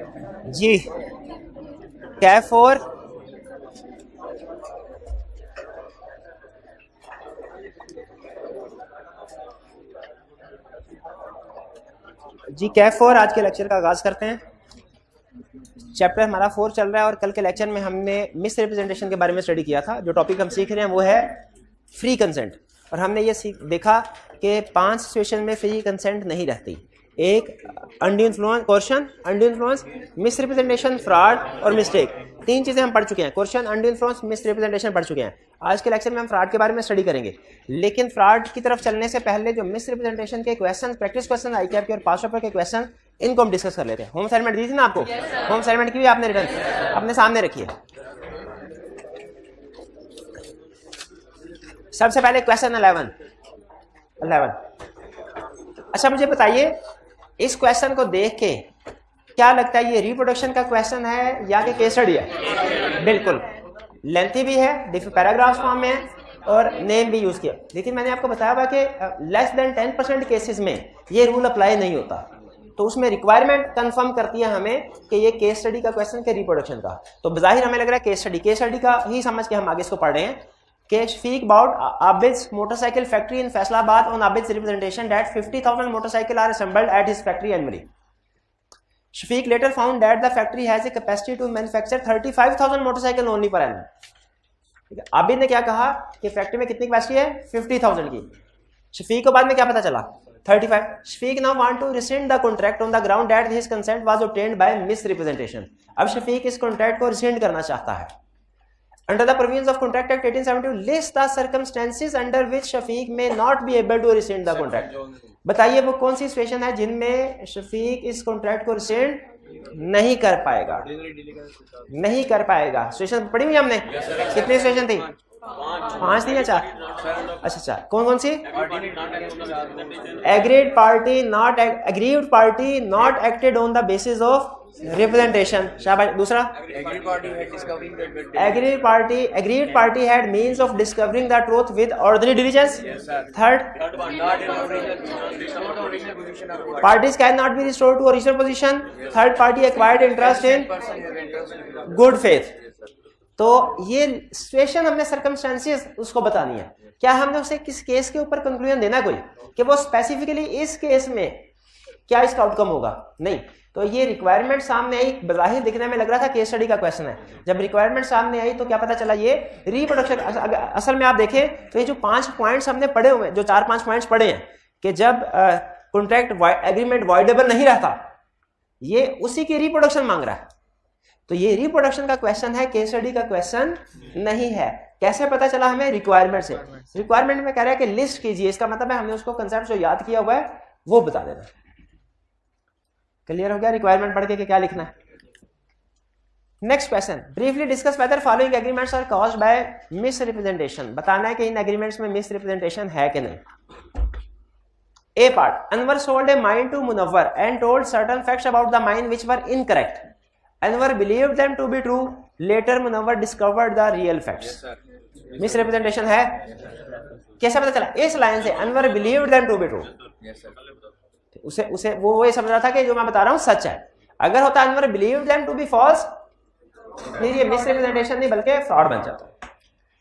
जी कैफ और आज के लेक्चर का आगाज करते हैं। चैप्टर हमारा 4 चल रहा है और कल के लेक्चर में हमने मिस रिप्रेजेंटेशन के बारे में स्टडी किया था। जो टॉपिक हम सीख रहे हैं वो है फ्री कंसेंट, और हमने ये देखा कि 5 सिचुएशन में फ्री कंसेंट नहीं रहती। एक undue influence, coercion, undue influence, miss representation, fraud और मिस्टेक। 3 चीजें हम पढ़ चुके हैं। Coercion, undue influence, miss representation पढ़ चुके हैं। आज के लेक्चर में हम फ्रॉड के बारे में स्टडी करेंगे, लेकिन फ्रॉड की तरफ चलने से पहले जो मिस रिप्रेजेंटेशन के क्वेश्चन, प्रैक्टिस क्वेश्चन आईक्यूएफ के और पास पेपर के क्वेश्चन, इनको हम डिस्कस कर लेते हैं। होम असाइनमेंट दी थी ना आपको? होम असाइनमेंट की भी आपने रिटर्न अपने सामने रखी है। सबसे पहले क्वेश्चन 11। अच्छा मुझे बताइए, इस क्वेश्चन को देख के क्या लगता है, ये रिप्रोडक्शन का क्वेश्चन है या कि केस स्टडी है? बिल्कुल लेंथी भी है, पैराग्राफ फॉर्म में है और नेम भी यूज किया। लेकिन मैंने आपको बताया हुआ कि लेस देन 10% केसेस में ये रूल अप्लाई नहीं होता, तो उसमें रिक्वायरमेंट कंफर्म करती है हमें कि ये केस स्टडी का क्वेश्चन के रिप्रोडक्शन का। तो बज़ाहिर हमें लग रहा है केस स्टडी का ही समझ के हम आगे इसको पढ़ रहे हैं कि speak about Abid's motorcycle factory in Faisalabad on Abid's representation that 50,000 motorcycle are assembled at his factory annually. Shafiq later found that the factory has a capacity to manufacture 35,000 motorcycle only per annum. ठीक है, आबिद ने क्या कहा कि फैक्ट्री में कितनी capacity है? 50,000 की। शफीक को बाद में क्या पता चला? 35। Shafiq now want to rescind the contract on the ground that his consent was obtained by misrepresentation। अब शफीक इस कॉन्ट्रैक्ट को रिसेंड करना चाहता है। Under the provisions of Contract Act 1872 list the circumstances under which Shafiq may not be able to rescind the contract। बताइए वो कौन सी situation है जिनमें शफीक इस कॉन्ट्रैक्ट को रिसेंड नहीं कर पाएगा? सिचुएशन पढ़ी हुई हमने? कितनी सिचुएशन थी? 5 थी या 4? अच्छा 4। कौन कौन सी? Aggrieved party not acted on the basis of representation. शाबाश। दूसरा, aggrieved party had means of discovering the truth with ordinary diligence. Third, parties can not be restored to original position. Third party acquired interest in good faith. तो ये situation हमने circumstances उसको बतानी है। क्या हमने उसे किस केस के ऊपर कंक्लूजन देना कोई कि वो स्पेसिफिकली इस केस में क्या इसका आउटकम होगा? नहीं। तो ये रिक्वायरमेंट सामने आई, बज़ाहिर दिखने में लग रहा था केस स्टडी का क्वेश्चन है। जब रिक्वायरमेंट सामने आई तो क्या पता चला ये रिप्रोडक्शन। असल में आप देखें तो ये जो 5 पॉइंट्स हमने पढ़े हुए हैं, जो 4-5 पॉइंट्स पढ़े हैं कि जब कॉन्ट्रैक्ट एग्रीमेंट वॉइडेबल नहीं रहता, ये उसी की रिप्रोडक्शन मांग रहा है। तो ये रिप्रोडक्शन का क्वेश्चन है, केस स्टडी का क्वेश्चन नहीं है। कैसे पता चला हमें? रिक्वायरमेंट से। रिक्वायरमेंट में कह रहा है कि लिस्ट कीजिए, इसका मतलब है हमने उसको कंसेप्ट जो याद किया हुआ है वो बता देना। क्लियर हो गया रिक्वायरमेंट पढ़ के कि क्या लिखना है? Next question, briefly discuss whether following agreements are caused by misrepresentation. बताना है कि इन एग्रीमेंट्स में मिस रिप्रेजेंटेशन है कि नहीं। A part, Anwar sold a mine to Munawwar and told certain facts about the mine which were incorrect. Anwar believed them to be true, later Munawwar discovered the real facts. Misrepresentation है? कैसे पता चला? इस line से, Anwar believed them to be true. उसे वो ये समझ रहा था कि जो मैं बता रहा हूं सच है। अगर होता Anwar believed them to be false, फिर ये मिस रिप्रेजेंटेशन नहीं बल्कि फ्रॉड बन जाता।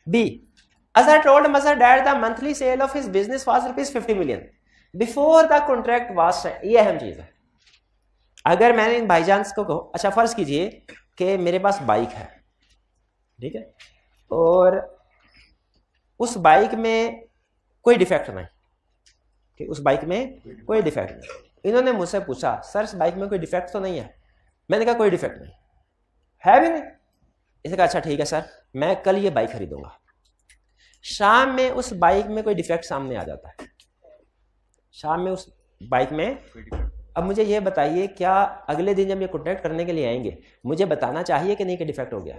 B, Azhar told Mazhar that the monthly sale of his business was ₹50 million before the contract was signed. ये अहम चीज है। अगर मैंने इन भाईजान को कहो, अच्छा फर्ज कीजिए कि मेरे पास बाइक है, ठीक है, और उस बाइक में कोई डिफेक्ट नहीं, उस बाइक में कोई डिफेक्ट नहीं। इन्होंने मुझसे पूछा, सर इस बाइक में कोई डिफेक्ट तो नहीं है? मैंने कहा कोई डिफेक्ट नहीं है भी नहीं। इसने कहा अच्छा ठीक है सर, मैं कल ये बाइक खरीदूंगा। शाम में उस बाइक में कोई डिफेक्ट सामने आ जाता है, शाम में उस बाइक में। अब मुझे ये बताइए, क्या अगले दिन जब ये कॉन्टैक्ट करने के लिए आएंगे मुझे बताना चाहिए कि नहीं कि डिफेक्ट हो गया?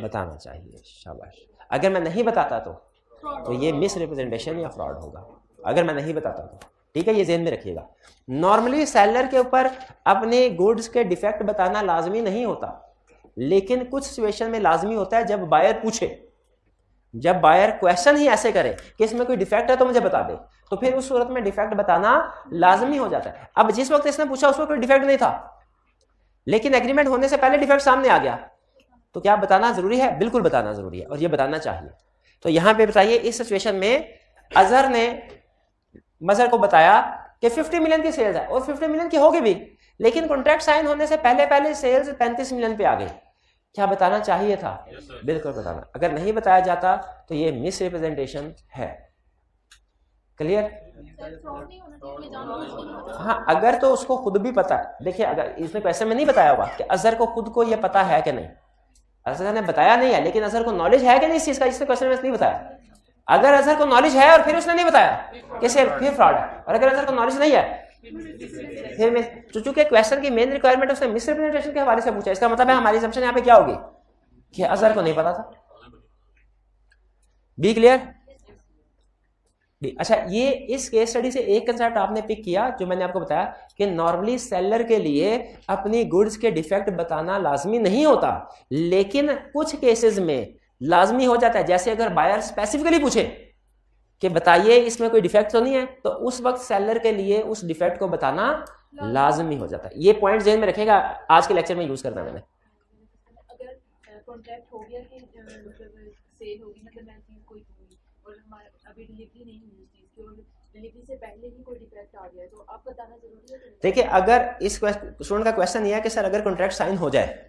बताना चाहिए। शाबाश। अगर मैं नहीं बताता तो ये मिस रिप्रेजेंटेशन या फ्रॉड होगा। अगर मैं नहीं बताता तो, ठीक है, ये ज़हन में रखिएगा। नॉर्मली सेलर के ऊपर अपने गुड्स के डिफेक्ट बताना लाजमी नहीं होता, लेकिन कुछ सिचुएशन में लाजमी होता है। जब बायर पूछे, जब बायर क्वेश्चन ही ऐसे करे कि इसमें कोई डिफेक्ट है तो मुझे बता दे, तो फिर उस सूरत में डिफेक्ट बताना लाजमी हो जाता है। अब जिस वक्त इसने पूछा उस वक्त कोई डिफेक्ट नहीं था, लेकिन एग्रीमेंट होने से पहले डिफेक्ट सामने आ गया, तो क्या बताना जरूरी है? बिल्कुल बताना जरूरी है, और ये बताना चाहिए। तो यहां पे बताइए, इस सिचुएशन में अजहर ने मजहर को बताया कि 50 मिलियन की सेल्स है, और 50 मिलियन की होगी भी, लेकिन कॉन्ट्रैक्ट साइन होने से पहले पहले सेल्स 35 मिलियन पे आ गई। क्या बताना चाहिए था? बिल्कुल बताना। अगर नहीं बताया जाता तो ये मिस रिप्रेजेंटेशन है। क्लियर? हाँ, अगर तो उसको खुद भी पता है। देखिए, अगर इसने क्वेश्चन में नहीं बताया हुआ कि अजहर को खुद को ये पता है कि नहीं, अजहर ने बताया नहीं है, लेकिन अजहर को नॉलेज है कि नहीं इस चीज का, इसने क्वेश्चन में नहीं बताया। अगर अजहर को नॉलेज है और फिर उसने नहीं बताया, कैसे? फिर फ्रॉड है। और अगर अजहर को नॉलेज नहीं है फिर चूंकि क्वेश्चन की मेन रिक्वायरमेंट उसने मिस रिप्रेजेंटेशन के हवाले से पूछा, इसका मतलब है हमारी असम्पशन यहाँ पे क्या होगी कि अजहर को नहीं पता था। B clear? अच्छा, ये इस केस स्टडी से एक कंसेप्ट आपने पिक किया जो मैंने आपको बताया कि नॉर्मली सेलर के लिए अपनी गुड्स के डिफेक्ट बताना लाजमी नहीं होता, लेकिन कुछ केसेस में लाजमी हो जाता है। जैसे अगर बायर स्पेसिफिकली पूछे कि बताइए इसमें कोई डिफेक्ट तो नहीं है, तो उस वक्त सेलर के लिए उस डिफेक्ट को बताना लाजमी हो जाता है। ये पॉइंट ज़हन में रखेगा, आज के लेक्चर में यूज करना मैंने। अगर कॉन्ट्रैक्ट हो गया कि मतलब सेल होगी, मतलब मैं चीज कोई दूंगी और हमारा अभी डिलीवरी नहीं हुई चीज की, और डिलीवरी से पहले ही कोई डिफेक्ट आ गया, तो आप बताना जरूरी है? देखिए, अगर इस स्टूडेंट का क्वेश्चन ये है कि सर अगर कॉन्ट्रैक्ट साइन हो जाए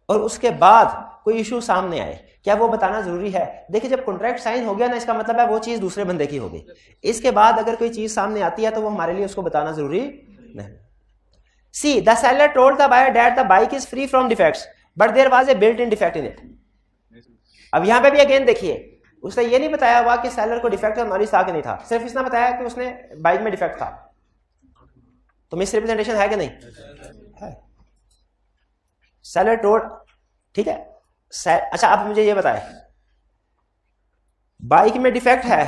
और उसके बाद कोई इशू सामने आए, क्या वो बताना जरूरी है? देखिए, जब कॉन्ट्रैक्ट साइन हो गया ना, इसका मतलब है वो चीज दूसरे बंदे की होगी। इसके बाद अगर कोई चीज सामने आती है तो वो हमारे लिए उसको बताना जरूरी नहीं। C the seller told the buyer that the bike is free from defects but there was a built in defect in it. अब यहां पे भी अगेन देखिए, उसने ये नहीं बताया हुआ कि सेलर को डिफेक्ट का नॉलेज था कि नहीं था, सिर्फ इसने बताया कि उसने बाइक में डिफेक्ट था। तो मिस रिप्रेजेंटेशन है कि नहीं है? सेलर टोल्ड, ठीक है। अच्छा, आप मुझे ये बताएं, बाइक में डिफेक्ट है,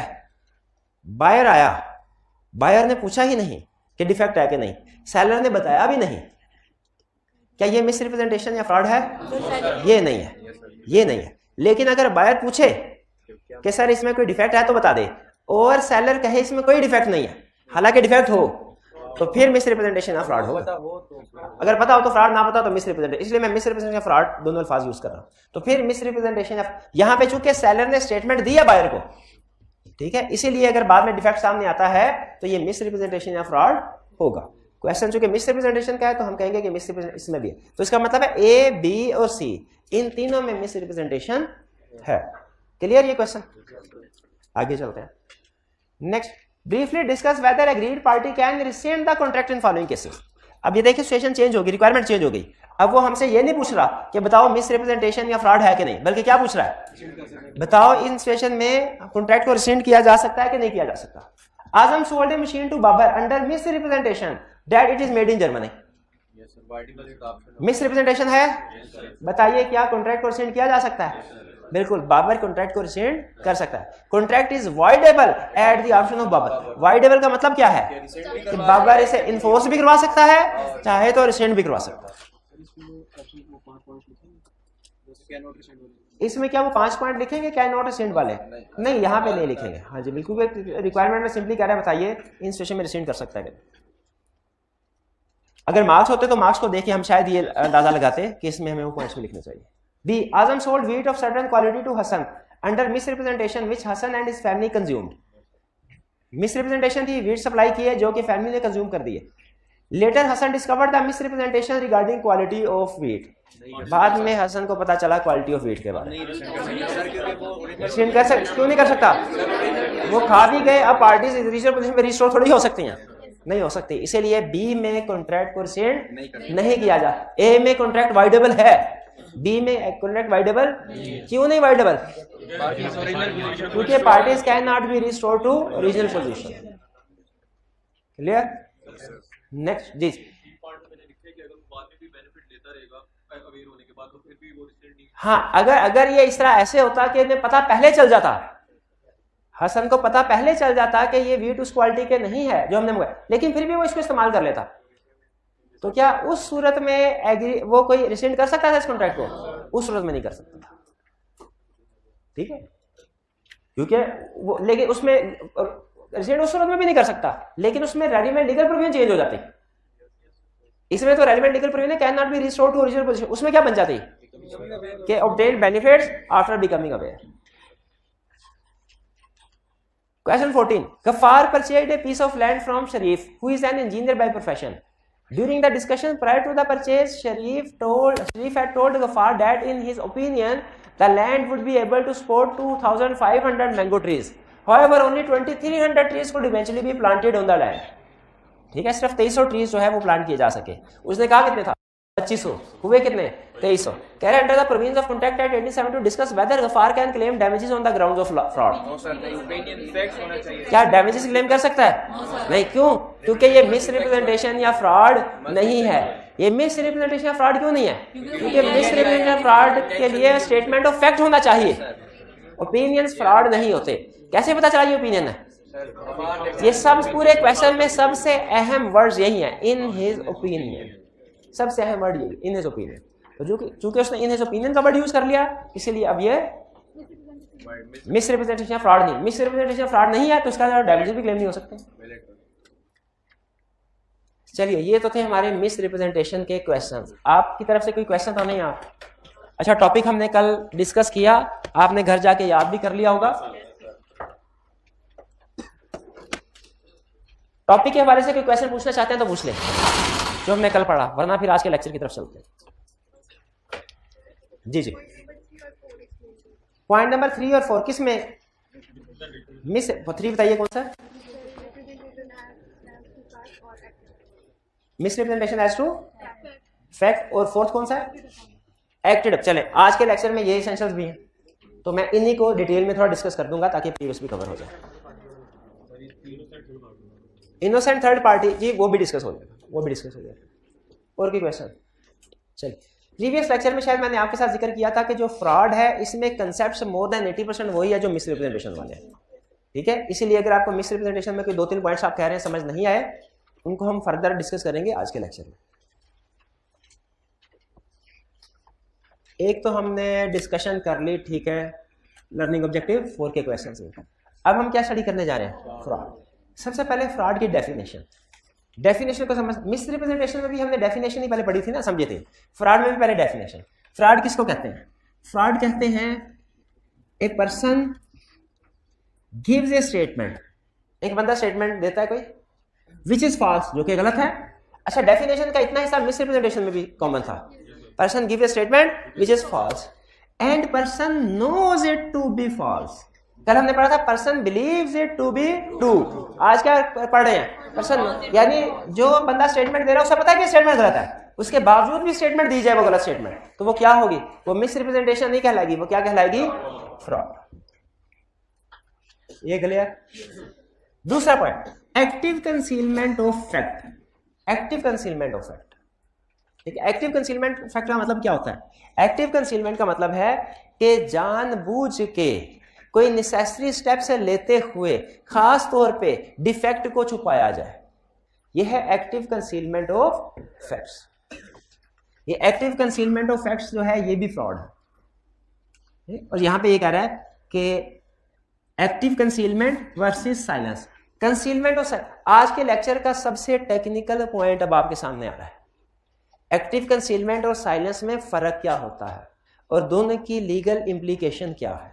बायर आया, बायर ने पूछा ही नहीं कि डिफेक्ट है कि नहीं, सेलर ने बताया भी नहीं, क्या ये मिस रिप्रेजेंटेशन या फ्रॉड है? ये नहीं है, ये नहीं है। लेकिन अगर बायर पूछे कि सर इसमें कोई डिफेक्ट है तो बता दे, और सेलर कहे इसमें कोई डिफेक्ट नहीं है हालांकि डिफेक्ट हो, तो फिर मिस रिप्रेजेंटेशन या फ्रॉड होगा। अगर पता हो तो फ्रॉड, ना पता तो मिस रिप्रेजेंटेशन। इसलिए मैं मिस रिप्रेजेंटेशन फ्रॉड दोनों अल्फाज यूज कर रहा हूं। तो फिर मिस रिप्रेजेंटेशन यहां पे चूंकि सेलर ने स्टेटमेंट दिया बायर को, ठीक है, इसीलिए अगर बाद में डिफेक्ट सामने आता है तो ये मिस रिप्रेजेंटेशन या फ्रॉड होगा। क्वेश्चन चूंकि मिस रिप्रेजेंटेशन का है तो हम कहेंगे कि मिस रिप्रेजेंटेशन इसमें भी है। तो इसका मतलब है ए, बी और सी, इन तीनों में मिस रिप्रेजेंटेशन है। क्लियर ये क्वेश्चन? आगे चलते हैं। Next, briefly discuss weather agreed party can resend the contract in following cases. अब ये देखिए, सिचुएशन चेंज होगी, रिक्वायरमेंट चेंज हो गई। अब वो हमसे ये नहीं पूछ रहा कि बताओ मिस रिप्रेजेंटेशन या फ्रॉड है कि नहीं, बल्कि क्या पूछ रहा है, बताओ इन सिचुएशन में कॉन्ट्रैक्ट को रिसेंड किया जा सकता है कि नहीं किया जा सकता। Azam sold a machine to Babur under misrepresentation that it is made in Germany. Misrepresentation है, बताइए क्या कॉन्ट्रैक्ट को रिसेंड किया जा सकता है? बिल्कुल, बाबर कॉन्ट्रैक्ट को रिसेंड कर सकता है। Contract is voidable at the option of Babar. Voidable का मतलब क्या है कि बाबर इसे इन्फोर्स भी करवा सकता है, चाहे तो रिसेंड भी करवा सकता है। इसमें क्या वो 5 पॉइंट लिखेंगे कैन नॉट रिसेंड वाले? नहीं, यहाँ पे नहीं लिखेंगे। हाँ जी बिल्कुल, रिक्वायरमेंट में सिंपली कह रहा है बताइए इन सिचुएशन में रिसेंड कर सकता है। अगर मार्क्स होते तो मार्क्स को देख के हम शायद ये अंदाजा लगाते कि इसमें हमें वो पॉइंट्स भी लिखने चाहिए। B, Azam sold wheat of certain quality to Hasan under misrepresentation which Hasan and his family consumed. Misrepresentation थी, व्हीट सप्लाई की है जो कि फैमिली ने कंज्यूम कर दी है। Later Hasan discovered the misrepresentation regarding quality of wheat. बाद में हसन को पता चला क्वालिटी ऑफ व्हीट के बारे में। क्यों नहीं कर सकता? वो खा भी गए, अब पार्टीज रीजनल पोजीशन में रिस्टोर थोड़ी हो सकती हैं, नहीं हो सकती। इसीलिए बी में कॉन्ट्रैक्ट को रिसेंड नहीं किया जा। ए में कॉन्ट्रैक्ट वाइडेबल है, बी में कॉन्ट्रैक्ट वाइडेबल क्यों नहीं वाइडेबल? क्योंकि parties can not be restore to original position. Clear? Next जी। हाँ, अगर ये इस तरह ऐसे होता कि इन्हें पता पहले चल जाता, हसन को पता पहले चल जाता कि ये व्हीट उस क्वालिटी के नहीं है जो हमने मंगाया, लेकिन फिर भी वो इसको इस्तेमाल कर लेता, तो क्या उस सूरत में वो कोई रिसेंड कर सकता था इस कॉन्ट्रैक्ट को? उस सूरत में नहीं कर सकता था, ठीक है, क्योंकि वो, लेकिन उसमें रिसेंड उस सूरत में भी नहीं कर सकता, लेकिन उसमें रेडीमेड लीगल प्रोविजन चेंज हो जाती। इसमें तो relevant legal provision can not be restored to original position, उसमें क्या बन जाती कि obtain benefits after becoming aware. Question 14. Ghaffar purchased a piece of land from Sharif, who is an engineer by profession. During the discussion prior to the purchase, Sharif had told Ghaffar that in his opinion, the land would be able to support 2,500 mango trees. However, only 2,300 trees could eventually be planted on the land. ठीक है, सिर्फ 2300 trees जो है वो plant किए जा सके। उसने कहा कितने था? 2500, हुए कितने? 2300। कह रहे under the provisions of contract act 1870 to discuss whether Ghaffar can claim damages on the grounds of fraud. क्या डैमेजेस क्लेम कर सकता है? नहीं। क्यों? क्योंकि ये मिस रिप्रेजेंटेशन या फ्रॉड नहीं है। ये मिस रिप्रेजेंटेशन या फ्रॉड क्यों नहीं है? क्योंकि मिस रिप्रेजेंटेशन फ्रॉड के लिए स्टेटमेंट ऑफ फैक्ट होना चाहिए, ओपिनियंस फ्रॉड नहीं होते। कैसे पता चला ये ओपिनियन है? ये सब पूरे क्वेश्चन में सबसे अहम वर्ड्स यही हैं, इन हिज ओपिनियन। सबसे अहम वर्ड यही, इन हिज ओपिनियन। तो चूंकि उसने इन हिज ओपिनियन का वर्ड यूज कर लिया, इसीलिए अब ये मिस रिप्रेजेंटेशन फ्रॉड नहीं। मिस रिप्रेजेंटेशन फ्रॉड नहीं है तो इसका डैमेजेस भी क्लेम नहीं हो सकते। चलिए, ये तो थे हमारे मिस रिप्रेजेंटेशन के क्वेश्चंस। आपकी तरफ से कोई क्वेश्चन तो नहीं? आप अच्छा, टॉपिक हमने कल डिस्कस किया, आपने घर जाके याद भी कर लिया होगा। टॉपिक के हवाले से कोई क्वेश्चन पूछना चाहते हैं तो पूछ लें जो हमने कल पढ़ा, वरना फिर आज के लेक्चर की तरफ चलते हैं। जी जी, पॉइंट नंबर 3 और 4 किस में? मिस 3 बताइए कौन सा? Misrepresentation as to fact. और 4th कौन सा? एक्टेड। चले, आज के लेक्चर में ये एसेंशियल्स भी हैं, तो मैं इन्हीं को डिटेल में थोड़ा डिस्कस कर दूंगा ताकि प्रीवियस भी कवर हो जाए। इनोसेंट थर्ड पार्टी, जी वो भी डिस्कस हो जाएगा, और कोई क्वेश्चन? चलिए, प्रीवियस लेक्चर में शायद मैंने आपके साथ जिक्र किया था कि जो फ्रॉड है इसमें कंसेप्ट्स मोर देन 80% वही है जो मिस रिप्रेजेंटेशन वाले हैं। ठीक है, इसीलिए अगर आपको मिस रिप्रेजेंटेशन में कोई 2-3 पॉइंट्स आप कह रहे हैं समझ नहीं आए, उनको हम फर्दर डिस्कस करेंगे आज के लेक्चर में। एक तो हमने डिस्कशन कर ली, ठीक है, लर्निंग ऑब्जेक्टिव 4 के क्वेश्चन से। अब हम क्या स्टडी करने जा रहे हैं? फ्रॉड। सबसे पहले फ्रॉड की डेफिनेशन को समझ। मिस रिप्रेजेंटेशन में भी हमने डेफिनेशन ही पहले पढ़ी थी ना, समझे थे। फ्रॉड में भी पहले डेफिनेशन। फ्रॉड किसको कहते हैं? फ्रॉड कहते हैं a person gives a statement, एक बंदा स्टेटमेंट देता है कोई विच इज फॉल्स, जो कि गलत है। अच्छा, डेफिनेशन का इतना हिस्सा मिस रिप्रेजेंटेशन में भी कॉमन था। Person gives a statement which is false and person knows it to be false. कल हमने पढ़ा था person believes it to be true. आज क्या पढ़ रहे हैं? पर्सन, यानी जो बंदा स्टेटमेंट दे रहा है उसे पता है कि स्टेटमेंट गलत है, उसके बावजूद भी स्टेटमेंट दी जाए वो गलत स्टेटमेंट, तो वो क्या होगी? वो मिस रिप्रेजेंटेशन नहीं कहलाएगी, वो क्या कहलाएगी? फ्रॉड। ये क्लियर? दूसरा point, active concealment of fact. Active concealment of fact, ठीक है। एक्टिव कंसीलमेंट फैक्ट का मतलब क्या होता है? एक्टिव कंसीलमेंट का मतलब है कि जानबूझ के कोई नेसेसरी स्टेप्स लेते हुए खास तौर पे डिफेक्ट को छुपाया जाए, यह है एक्टिव कंसीलमेंट ऑफ फैक्ट्स। ये एक्टिव कंसीलमेंट ऑफ फैक्ट्स जो है ये भी फ्रॉड है। और यहां पे ये कह रहा है कि active concealment versus silence. Concealment और आज के लेक्चर का सबसे टेक्निकल पॉइंट अब आपके सामने आ रहा है। एक्टिव कंसीलमेंट और साइलेंस में फर्क क्या होता है और दोनों की लीगल इम्प्लीकेशन क्या है।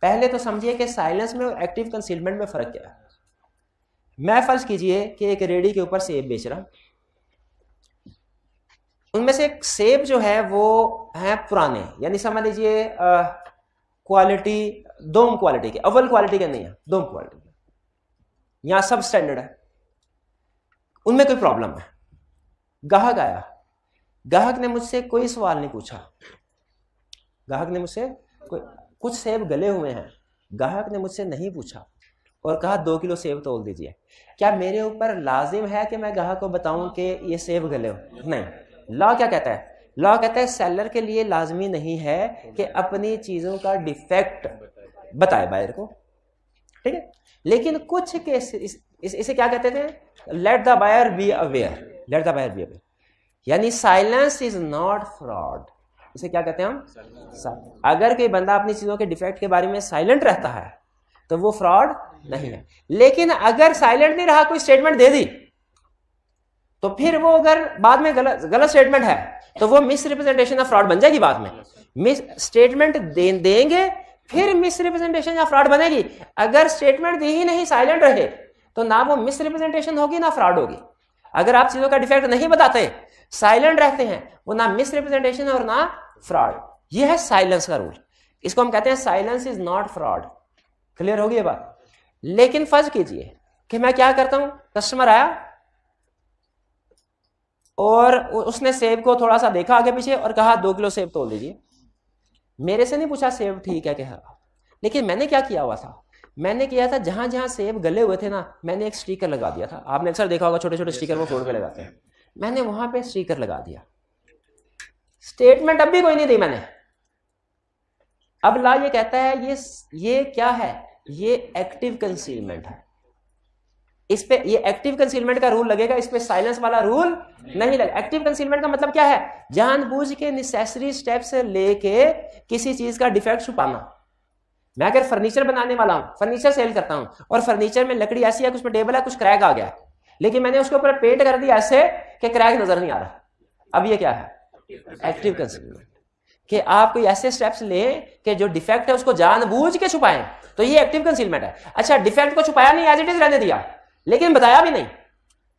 पहले तो समझिए कि साइलेंस में और एक्टिव कंसीलमेंट में फर्क क्या है। मैं फर्ज कीजिए कि एक रेडी के ऊपर सेब बेच रहा हूं, उनमें से एक सेब जो है वो है पुराने, यानी समझ लीजिए क्वालिटी दोम क्वालिटी के, अव्वल क्वालिटी के नहीं है, दोम क्वालिटी के, यहां सब स्टैंडर्ड है, उनमें कोई प्रॉब्लम है। ग्राहक आया, ग्राहक ने मुझसे कोई सवाल नहीं पूछा, ग्राहक ने मुझसे कुछ सेब गले हुए हैं, ग्राहक ने मुझसे नहीं पूछा और कहा 2 किलो सेब तोल दीजिए। क्या मेरे ऊपर लाजिम है कि मैं ग्राहक को बताऊं कि ये सेब गले हो? नहीं। लॉ क्या कहता है? लॉ कहता है सेलर के लिए लाजमी नहीं है कि अपनी चीजों का डिफेक्ट बताए बायर को, ठीक है। लेकिन कुछ केस इसे क्या कहते थे? Let the buyer be aware, let the buyer be aware, यानी साइलेंस इज नॉट फ्रॉड। इसे क्या कहते हैं हम? अगर कोई बंदा अपनी चीजों के डिफेक्ट के बारे में साइलेंट रहता है तो वो फ्रॉड नहीं है। लेकिन अगर साइलेंट नहीं रहा, कोई स्टेटमेंट दे दी, तो फिर वो अगर बाद में गलत स्टेटमेंट है तो वो मिस रिप्रेजेंटेशन या फ्रॉड बन जाएगी। बाद में मिस स्टेटमेंट देंगे फिर मिस रिप्रेजेंटेशन या फ्रॉड बनेगी। अगर स्टेटमेंट दी ही नहीं, साइलेंट रहे, तो ना वो मिस रिप्रेजेंटेशन होगी ना फ्रॉड होगी। अगर आप चीजों का डिफेक्ट नहीं बताते, साइलेंट रहते हैं, वो ना मिस रिप्रेजेंटेशन और ना फ्रॉड। ये है साइलेंस का रूल। इसको हम कहते हैं silence is not fraud. Clear होगी ये बात। लेकिन फर्ज कीजिए कि मैं क्या करता हूं, कस्टमर आया और उसने सेब को थोड़ा सा देखा आगे पीछे और कहा 2 किलो सेब तोल दीजिए। मेरे से नहीं पूछा सेब ठीक है क्या, लेकिन मैंने क्या किया हुआ था, मैंने किया था जहां जहां सेब गले हुए थे ना, मैंने एक स्टिकर लगा दिया था। आपने अक्सर देखा होगा छोटे छोटे स्टिकर वो फ्रूट पे लगाते हैं, मैंने वहां पे स्टिकर लगा दिया। स्टेटमेंट अब भी कोई नहीं दी मैंने। अब ला ये कहता है ये क्या है, ये एक्टिव कंसीलमेंट है। इस पे ये एक्टिव कंसीलमेंट का रूल लगेगा, इस पे साइलेंस वाला रूल नहीं लगेगा। एक्टिव कंसीलमेंट का मतलब क्या है, जानबूझ के नेसेसरी स्टेप्स लेके किसी चीज का डिफेक्ट छुपाना। मैं अगर फर्नीचर बनाने वाला हूं, फर्नीचर सेल करता हूं, और फर्नीचर में लकड़ी ऐसी है कि उसमें टेबल है, कुछ क्रैक आ गया, लेकिन मैंने उसके ऊपर पेंट कर दिया ऐसे कि क्रैक नजर नहीं आ रहा। अब ये क्या है, एक्टिव कंसीलमेंट। कि आप कोई ऐसे स्टेप्स लें कि जो डिफेक्ट है उसको जानबूझ के छुपाएं, तो ये एक्टिव कंसीलमेंट है। अच्छा, डिफेक्ट को छुपाया नहीं, एज इट इज रहने दिया, लेकिन बताया भी नहीं,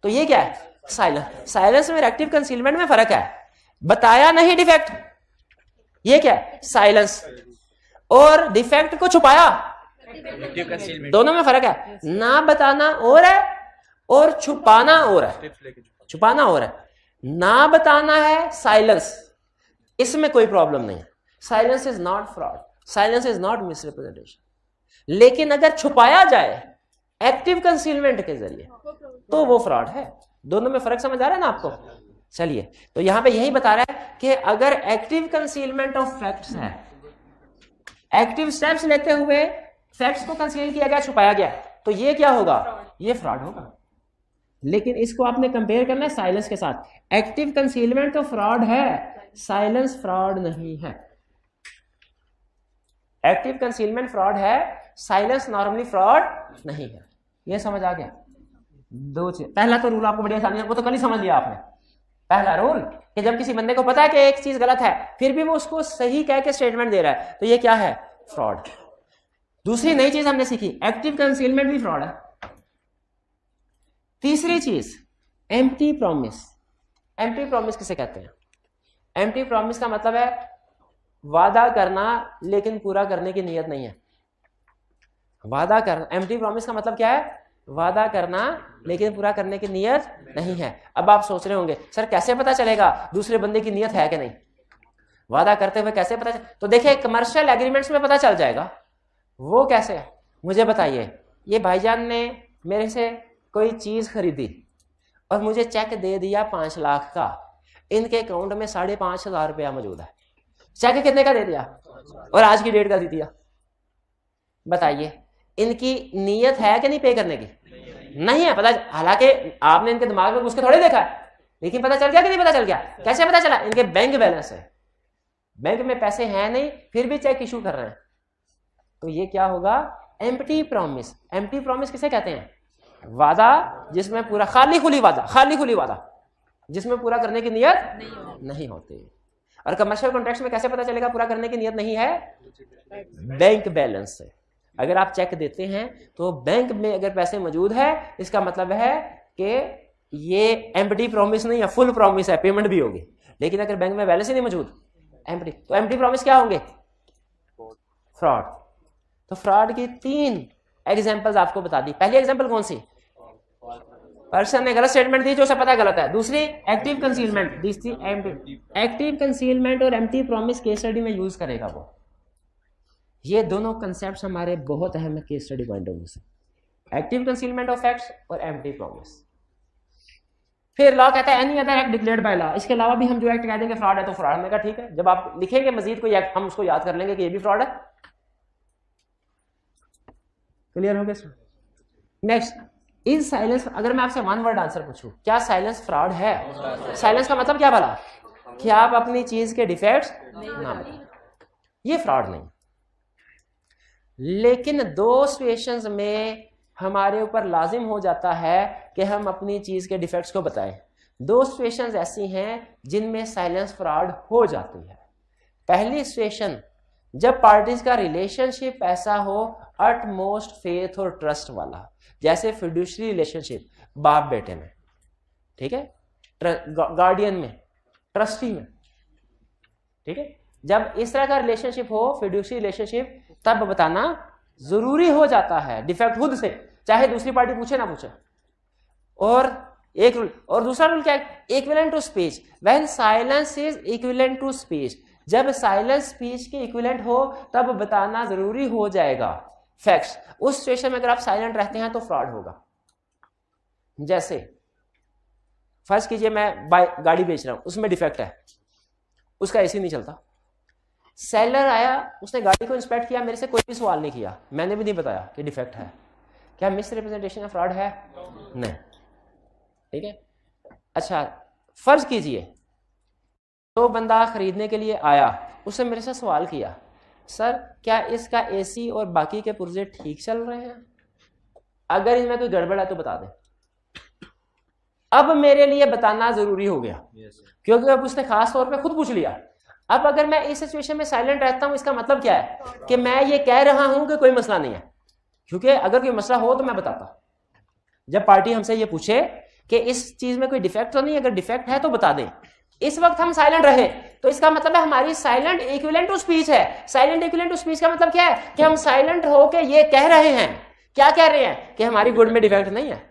तो ये क्या है, साइलेंस। साइलेंस में एक्टिव कंसीलमेंट में फर्क है। बताया नहीं डिफेक्ट, ये क्या है, साइलेंस। और डिफेक्ट को छुपाया, दोनों में फर्क है। ना बताना और है और छुपाना और है। छुपाना और है, ना बताना है साइलेंस, इसमें कोई प्रॉब्लम नहीं है। Silence is not fraud, silence is not misrepresentation. लेकिन अगर छुपाया जाए एक्टिव कंसीलमेंट के जरिए तो वो फ्रॉड है। दोनों में फर्क समझ आ रहा है ना आपको। चलिए, तो यहां पे यही बता रहा है कि अगर एक्टिव कंसीलमेंट ऑफ फैक्ट्स है, एक्टिव स्टेप्स लेते हुए फैक्ट्स को कंसील किया गया, छुपाया गया, तो ये क्या होगा, ये फ्रॉड होगा। लेकिन इसको आपने कंपेयर करना है साइलेंस के साथ। एक्टिव कंसीलमेंट तो फ्रॉड है, साइलेंस फ्रॉड नहीं है। एक्टिव कंसीलमेंट फ्रॉड है, साइलेंस नॉर्मली फ्रॉड नहीं है। ये समझ आ गया। दो चीज, पहला तो रूल आपको बड़ी आसानी है, वो तो कल ही समझ लिया आपने। पहला रूल कि जब किसी बंदे को पता है कि एक चीज गलत है, फिर भी वो उसको सही कह के स्टेटमेंट दे रहा है, तो ये क्या है, फ्रॉड। दूसरी नई चीज हमने सीखी, एक्टिव कंसीलमेंट भी फ्रॉड है। तीसरी चीज, एम्प्टी प्रॉमिस। एम्प्टी प्रॉमिस किसे कहते हैं? एम्प्टी प्रॉमिस का मतलब है वादा करना लेकिन पूरा करने की नीयत नहीं है। वादा करना, एम्प्टी प्रॉमिस का मतलब क्या है, वादा करना लेकिन पूरा करने की नीयत नहीं है। अब आप सोच रहे होंगे सर कैसे पता चलेगा दूसरे बंदे की नीयत है कि नहीं, वादा करते हुए कैसे पता तो देखिए कमर्शियल एग्रीमेंट्स में पता चल जाएगा। वो कैसे, मुझे बताइए। ये भाईजान ने मेरे से कोई चीज खरीदी और मुझे चेक दे दिया 5 लाख का, इनके अकाउंट में 5,500 रुपया मौजूद है। चेक कितने का दे दिया और आज की डेट का दे दिया। बताइए इनकी नीयत है कि नहीं पे करने की? नहीं है। पता, हालांकि आपने इनके दिमाग में घुस के थोड़े देखा है, लेकिन पता चल गया कि नहीं पता चल गया? कैसे पता चला? इनके बैंक बैलेंस है, बैंक में पैसे हैं नहीं, फिर भी चेक इशू कर रहे हैं। तो ये क्या होगा, एम्प्टी प्रॉमिस। एम्प्टी प्रॉमिस किसे कहते हैं? वादा जिसमें पूरा, खाली खुली वादा, खाली खुली वादा जिसमें पूरा करने की नियत नहीं होती। और कमर्शियल कॉन्ट्रैक्ट्स में कैसे पता चलेगा पूरा करने की नियत नहीं है? बैंक बैलेंस से। अगर आप चेक देते हैं तो बैंक में अगर पैसे मौजूद है, इसका मतलब है कि ये एम्प्टी प्रॉमिस नहीं है, फुल प्रॉमिस है, पेमेंट भी होगी। लेकिन अगर बैंक में बैलेंस ही नहीं मौजूद, एम्प्टी, तो एम्प्टी प्रॉमिस क्या होंगे? फ्रॉड। तो फ्रॉड की 3 एग्जांपल्स आपको बता दी। पहली एग्जांपल कौन सी? पर्सन ने गलत स्टेटमेंट दी जो उसे पता है गलत है। दूसरी एक्टिव कंसीलमेंट, तीसरी एम्प्टी। एक्टिव कंसीलमेंट और एम्प्टी प्रॉमिस केस स्टडी में यूज करेगा वो। ये दोनों कंसेप्ट्स हमारे बहुत अहम है case study point of view से, एक्टिव कंसीलमेंट ऑफ फैक्ट्स और एम्प्टी प्रॉमिस। फिर लॉ कहता है any other act declared by law. इसके अलावा भी हम जो एक्ट कह देंगे फ्रॉड है तो फ्रॉड। हमने कहा ठीक है, जब आप लिखेंगे मजीद कोई एक्ट हम उसको याद कर लेंगे कि ये भी फ्रॉड है। क्लियर हो गया? नेक्स्ट, इज साइलेंस, अगर मैं आपसे 1 वर्ड आंसर पूछूं, क्या साइलेंस फ्रॉड है? साइलेंस का मतलब क्या भला? कि आप अपनी चीज के डिफेक्ट्स ना बताएं, ये फ्रॉड नहीं। लेकिन 2 सिचुएशंस में हमारे ऊपर लाजिम हो जाता है कि हम अपनी चीज के डिफेक्ट्स को बताएं। दो सिचुएशंस ऐसी हैं जिनमें साइलेंस फ्रॉड हो जाती है। पहली सिचुएशन, जब पार्टीज का रिलेशनशिप ऐसा हो अटमोस्ट फेथ और ट्रस्ट वाला, जैसे फिड्यूशरी रिलेशनशिप बाप बेटे में, ठीक है, गार्डियन में, ट्रस्टी में, ठीक है, जब इस तरह का रिलेशनशिप हो फिड्यूशरी रिलेशनशिप, तब बताना जरूरी हो जाता है डिफेक्ट खुद से, चाहे दूसरी पार्टी पूछे ना पूछे। और एक रूल, और दूसरा रूल क्या है, equivalent to speech, when silence is equivalent to speech, जब साइलेंस स्पीच के इक्विवेलेंट हो तब बताना जरूरी हो जाएगा फैक्ट्स। उस सिचुएशन में अगर आप साइलेंट रहते हैं तो फ्रॉड होगा। जैसे फर्ज कीजिए मैं गाड़ी बेच रहा हूं, उसमें डिफेक्ट है, उसका एसी नहीं चलता, सेलर आया, उसने गाड़ी को इंस्पेक्ट किया, मेरे से कोई भी सवाल नहीं किया, मैंने भी नहीं बताया कि डिफेक्ट है, क्या मिस रिप्रेजेंटेशन या फ्रॉड है? नहीं, ठीक है। अच्छा, फर्ज कीजिए तो बंदा खरीदने के लिए आया, उसने मेरे से सवाल किया, सर क्या इसका एसी और बाकी के पुर्जे ठीक चल रहे हैं, अगर इनमें कोई गड़बड़ है तो बता दें। अब मेरे लिए बताना जरूरी हो गया, क्योंकि अब उसने खास तौर पे खुद पूछ लिया। अब अगर मैं इस सिचुएशन में साइलेंट रहता हूं, इसका मतलब क्या है कि मैं ये कह रहा हूं कि कोई मसला नहीं है, क्योंकि अगर कोई मसला हो तो मैं बताता। जब पार्टी हमसे ये पूछे कि इस चीज में कोई डिफेक्ट तो नहीं, अगर डिफेक्ट है तो बता दें, इस वक्त हम साइलेंट रहे तो इसका मतलब है हमारी साइलेंट इक्विवेलेंट टू स्पीच है। साइलेंट इक्विवेलेंट टू स्पीच का मतलब क्या है कि हम साइलेंट होके ये कह रहे हैं, क्या कह रहे हैं कि हमारी गुड में डिफेक्ट नहीं है।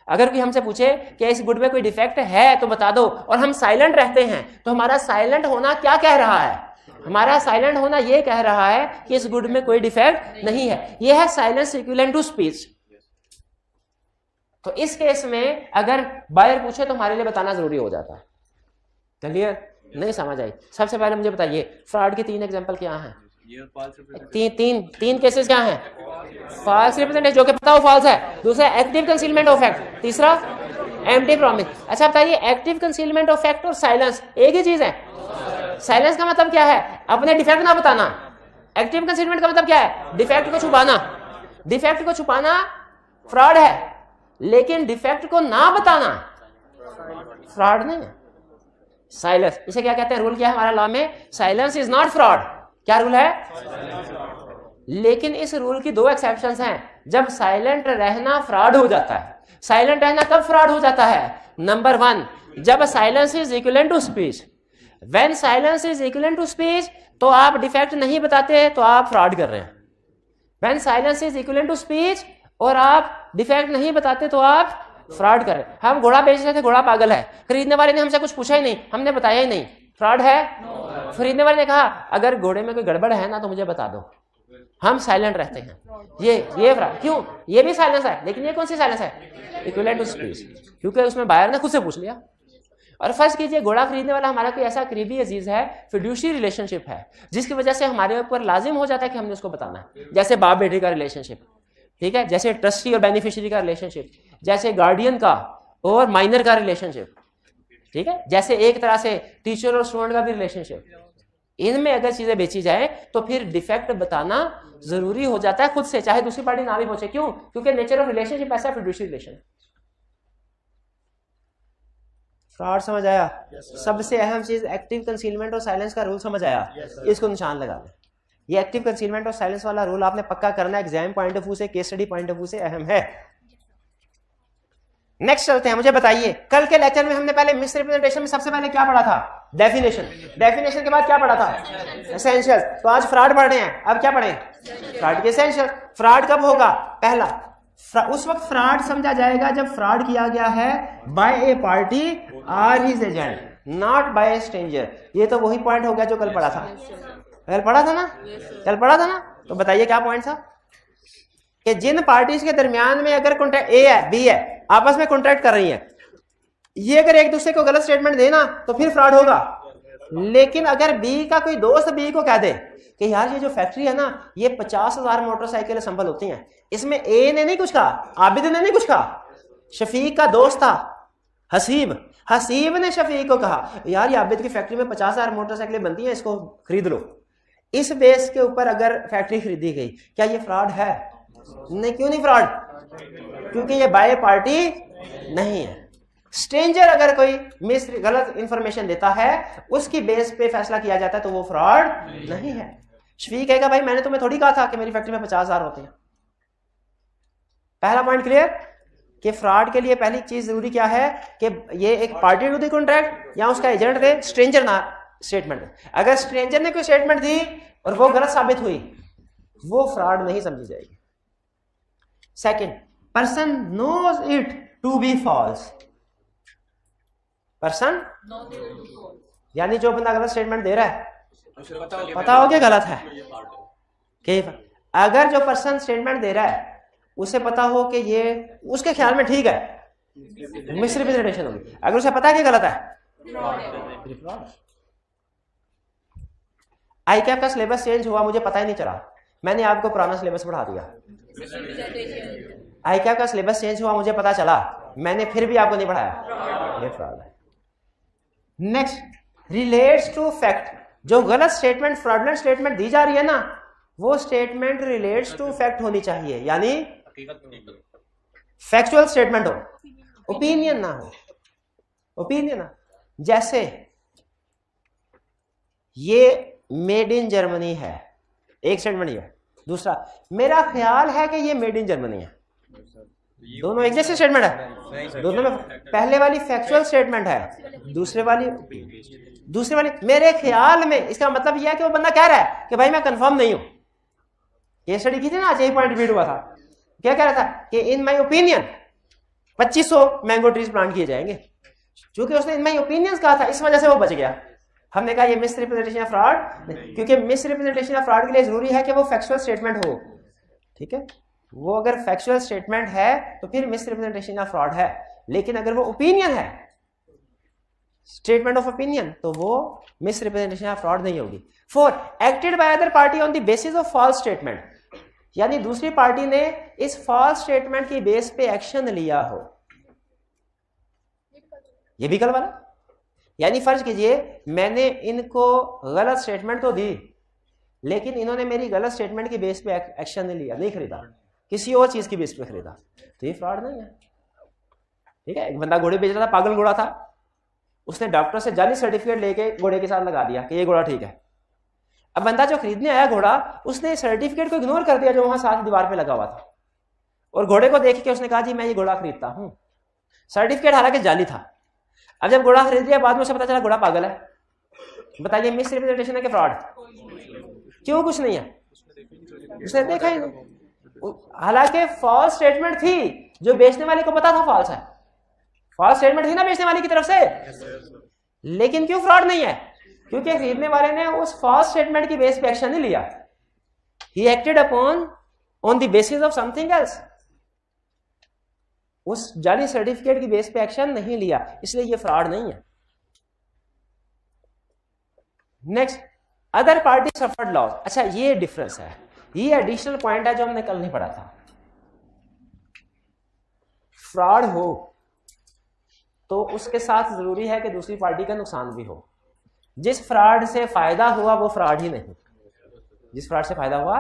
अगर कोई हमसे पूछे कि इस गुड में कोई डिफेक्ट है तो बता दो, और हम साइलेंट रहते हैं, तो हमारा साइलेंट होना क्या कह रहा है? हमारा साइलेंट होना यह कह रहा है कि इस गुड में कोई डिफेक्ट नहीं है। यह है साइलेंस इक्विवेलेंट टू स्पीच। तो इस केस में अगर बायर पूछे तो हमारे लिए बताना जरूरी हो जाता है। क्लियर? नहीं समझ आई? सबसे पहले मुझे बताइए फ्रॉड के 3 एग्जांपल क्या हैं? तीन केसेस क्या हैं? फॉल्स रिप्रेजेंटेशन, जो कि पता हो फॉल्स है। दूसरा एक्टिव कंसीलमेंट ऑफ फैक्ट। तीसरा एम्प्टी प्रॉमिस। अच्छा बताइए, एक्टिव कंसीलमेंट ऑफ फैक्ट और साइलेंस एक ही चीज है? साइलेंस का मतलब क्या है? अपने डिफेक्ट ना बताना। एक्टिव कंसीलमेंट का मतलब क्या है? डिफेक्ट को छुपाना। डिफेक्ट को छुपाना फ्रॉड है, लेकिन डिफेक्ट को ना बताना फ्रॉड नहीं है। साइलेंस, इसे क्या कहते हैं? रूल क्या है हमारा लॉ में? Silence is not fraud. क्या रूल है? लेकिन इस रूल की 2 एक्सेप्शंस हैं। जब साइलेंट रहना फ्रॉड हो जाता है। साइलेंट रहना कब फ्रॉड हो जाता है? नंबर 1, जब silence is equivalent to speech. When silence is equivalent to speech, तो आप डिफेक्ट नहीं बताते तो आप फ्रॉड कर रहे हैं। When silence is equivalent to speech और आप डिफेक्ट नहीं बताते तो आप फ्रॉड कर रहे हैं। हम घोड़ा बेच रहे थे, घोड़ा पागल है, खरीदने वाले ने हमसे कुछ पूछा ही नहीं, हमने बताया ही नहीं, फ्रॉड है? खरीदने वाले ने कहा अगर घोड़े में कोई गड़बड़ है ना तो मुझे बता दो। हम साइलेंट रहते हैं। ये फ्रॉड। क्यों? ये भी साइलेंस है, लेकिन ये कौन सी साइलेंस है? इक्विवेलेंट टू स्पीच, क्योंकि उसमें बायर ने खुद से पूछ लिया। और फर्ज कीजिए घोड़ा खरीदने वाला हमारा कोई ऐसा करीबी अजीज है, फिड्यूशरी रिलेशनशिप है, जिसकी वजह से हमारे ऊपर लाजिम हो जाता है कि हमने उसको बताना है। जैसे बाप बेटे का रिलेशनशिप, ठीक है, जैसे ट्रस्टी और बेनिफिशियरी का रिलेशनशिप, जैसे गार्डियन का और माइनर का रिलेशनशिप, ठीक है, जैसे एक तरह से टीचर और स्टूडेंट का भी रिलेशनशिप। इनमें अगर चीजें बेची जाए तो फिर डिफेक्ट बताना जरूरी हो जाता है खुद से, चाहे दूसरी पार्टी ना भी पहुंचे। क्यों? क्योंकि नेचर ऑफ रिलेशनशिप ऐसा फिड्यूशरी रिलेशन। फ्रॉड समझ आया? सबसे अहम चीज एक्टिव कंसीलमेंट और साइलेंस का रूल समझ आया? इसको निशान लगा दें। ये एक्टिव कंसीलमेंट और साइलेंस वाला रूल आपने पक्का करना है, एग्जाम पॉइंट ऑफ व्यू से, case study point of view से अहम है। नेक्स्ट चलते हैं। मुझे बताइए कल के लेक्चर में हमने पहले मिस रिप्रेजेंटेशन में सबसे पहले क्या पढ़ा था? डेफिनेशन। डेफिनेशन के बाद क्या पढ़ा था? एसेंशियल। तो आज फ्रॉड पढ़ रहे हैं, अब क्या पढ़े? फ्रॉड के एसेंशियल। फ्रॉड कब होगा? पहला, उस वक्त फ्रॉड समझा जाएगा जब फ्रॉड किया गया है by a party or his agent, not by a stranger. ये तो वही पॉइंट हो गया जो कल पढ़ा था। कल पढ़ा था ना? कल पढ़ा था ना? तो बताइए क्या पॉइंट था? कि जिन पार्टीज के दरमियान में अगर कॉन्ट्रैक्ट ए है, बी है, आपस में कॉन्ट्रैक्ट कर रही है, ये अगर एक दूसरे को गलत स्टेटमेंट देना तो फिर फ्रॉड होगा। लेकिन अगर बी का कोई दोस्त बी को कह दे कि यार ये जो फैक्ट्री है ना, ये 50,000 मोटरसाइकिल असेंबल होती हैं, इसमें ए ने नहीं कुछ कहा, आबिद ने नहीं कुछ कहा, शफीक का दोस्त था हसीब, हसीब ने शफीक को कहा यार ये आबिद की फैक्ट्री में 50,000 मोटरसाइकिलें बनती हैं, इसको खरीद लो। इस बेस के ऊपर अगर फैक्ट्री खरीदी गई, क्या ये फ्रॉड है? नहीं। क्यों नहीं फ्रॉड? क्योंकि ये बाय पार्टी नहीं है। स्ट्रेंजर अगर कोई गलत इंफॉर्मेशन देता है उसकी बेस पे फैसला किया जाता है तो वो फ्रॉड नहीं है। शफीक कहेगा भाई मैंने तुम्हें थोड़ी कहा था कि मेरी फैक्ट्री में 50,000 होते हैं। पहला पॉइंट क्लियर कि फ्रॉड के लिए पहली चीज जरूरी क्या है कि ये एक पार्टी टू द कॉन्ट्रैक्ट या उसका एजेंट दे, स्ट्रेंजर ना स्टेटमेंट दे। अगर स्ट्रेंजर ने कोई स्टेटमेंट दी और वो गलत साबित हुई वो फ्रॉड नहीं समझी जाएगी। Second, person knows it to be false. Person यानी जो बंदा गलत स्टेटमेंट दे रहा है पता हो क्या गलत है कि अगर जो पर्सन स्टेटमेंट दे रहा है उसे पता हो कि ये उसके ख्याल में ठीक है, मिसरिप्रेजेंटेशन होगी। अगर उसे पता है कि गलत है, आई कैप का सिलेबस चेंज हुआ मुझे पता ही नहीं चला, मैंने आपको पुराना सिलेबस पढ़ा दिया। आई कैप का सिलेबस चेंज हुआ मुझे पता चला, मैंने फिर भी आपको नहीं पढ़ाया, ये फ्रॉड है। Next, relates to fact. जो गलत स्टेटमेंट, फ्रॉडलेंट स्टेटमेंट दी जा रही है ना, वो स्टेटमेंट रिलेट्स टू फैक्ट होनी चाहिए, यानी फैक्चुअल स्टेटमेंट हो, ओपिनियन ना हो। ओपिनियन ना, जैसे ये मेड इन जर्मनी है, एक स्टेटमेंट ये। दूसरा, मेरा ख्याल है कि ये मेड इन जर्मनी है। दोनों एक जैसे स्टेटमेंट है, दोनों में पहले वाली फैक्चुअल स्टेटमेंट है, दूसरे वाली मेरे ख्याल में। इसका मतलब यह है कि वो बंदा कह रहा है कि भाई मैं कंफर्म नहीं हूं। ये स्टडी की थी ना, आज यही पॉइंट रिपीट हुआ था। क्या कह रहा था कि in my opinion 2500 mango trees plant किए जाएंगे। क्योंकि उसने इन माय ओपिनियंस कहा था, इस वजह से वो बच गया। हमने कहा ये मिस रिप्रेजेंटेशन या फ्रॉड, क्योंकि मिस रिप्रेजेंटेशन या फ्रॉड के लिए जरूरी है कि वो फैक्चुअल स्टेटमेंट हो। ठीक है, वो अगर फैक्चुअल स्टेटमेंट है तो फिर मिस रिप्रेजेंटेशन या फ्रॉड है, लेकिन अगर वो ओपिनियन है, स्टेटमेंट ऑफ ओपिनियन, तो वो मिस रिप्रेजेंटेशन या फ्रॉड नहीं होगी। 4, acted by other party on the basis of false statement, यानी दूसरी पार्टी ने इस फॉल्स स्टेटमेंट की बेस पे एक्शन लिया हो। ये भी कल वाला, यानी फर्ज कीजिए मैंने इनको गलत स्टेटमेंट तो दी, लेकिन इन्होंने मेरी गलत स्टेटमेंट की बेस पे एक्शन नहीं लिया, नहीं खरीदा, किसी और चीज की बेस पे खरीदा, तो ये फ्रॉड नहीं है। ठीक है, एक बंदा घोड़े बेच रहा था, पागल घोड़ा था, उसने डॉक्टर से जाली सर्टिफिकेट लेके घोड़े के साथ लगा दिया कि ये घोड़ा ठीक है। अब बंदा जो खरीदने आया घोड़ा, उसने सर्टिफिकेट को इग्नोर कर दिया जो वहां साथ दीवार पे लगा हुआ था, और घोड़े को देख के उसने कहा जी मैं ये घोड़ा खरीदता हूं। सर्टिफिकेट हालांकि जाली था। अब जब घोड़ा खरीद लिया, बाद में उसे पता चला घोड़ा पागल है। बताइए मिस रिप्रेजेंटेशन है कि फ्रॉड? क्यों? कुछ नहीं है, उसने देखा ही नहीं। हालांकि फॉल्स स्टेटमेंट थी, जो बेचने वाले को पता था फॉल्स है, फॉल्स स्टेटमेंट थी ना बेचने वाले की तरफ से, लेकिन क्यों फ्रॉड नहीं है? क्योंकि खरीदने वाले ने उस फॉल्स स्टेटमेंट की बेस पे एक्शन नहीं लिया। He acted upon on the basis of something else, उस जाली सर्टिफिकेट की बेस पे एक्शन नहीं लिया, इसलिए ये फ्रॉड नहीं है। Next, other party suffered loss. अच्छा, ये डिफरेंस है, ये एडिशनल पॉइंट है जो हमने कल नहीं पढ़ा था। फ्रॉड हो तो उसके साथ जरूरी है कि दूसरी पार्टी का नुकसान भी हो। जिस फ्रॉड से फायदा हुआ वो फ्रॉड ही नहीं। जिस फ्रॉड से फायदा हुआ,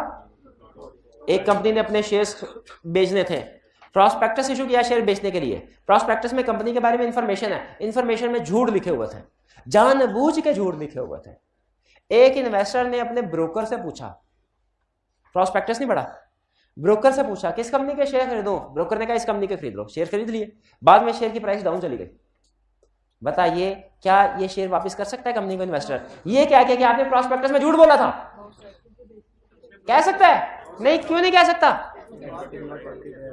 एक कंपनी ने अपने शेयर्स बेचने थे, प्रॉस्पेक्टस इशू किया शेयर बेचने के लिए। प्रॉस्पेक्टस में कंपनी के बारे में इंफॉर्मेशन है, इंफॉर्मेशन में झूठ लिखे हुए थे, जानबूझ के झूठ लिखे हुए थे। एक इन्वेस्टर ने अपने ब्रोकर से पूछा, प्रॉस्पेक्टस नहीं पढ़ा, ब्रोकर से पूछा किस कंपनी के शेयर खरीदो। ब्रोकर ने कहा इस कंपनी के खरीद लो। शेयर खरीद लिए, बाद में शेयर की प्राइस डाउन चली गई। बताइए क्या ये शेयर वापस कर सकता है कंपनी को इन्वेस्टर? ये क्या कि आपने प्रॉस्पेक्टस में झूठ बोला था? कह सकता है? नहीं। क्यों नहीं कह सकता?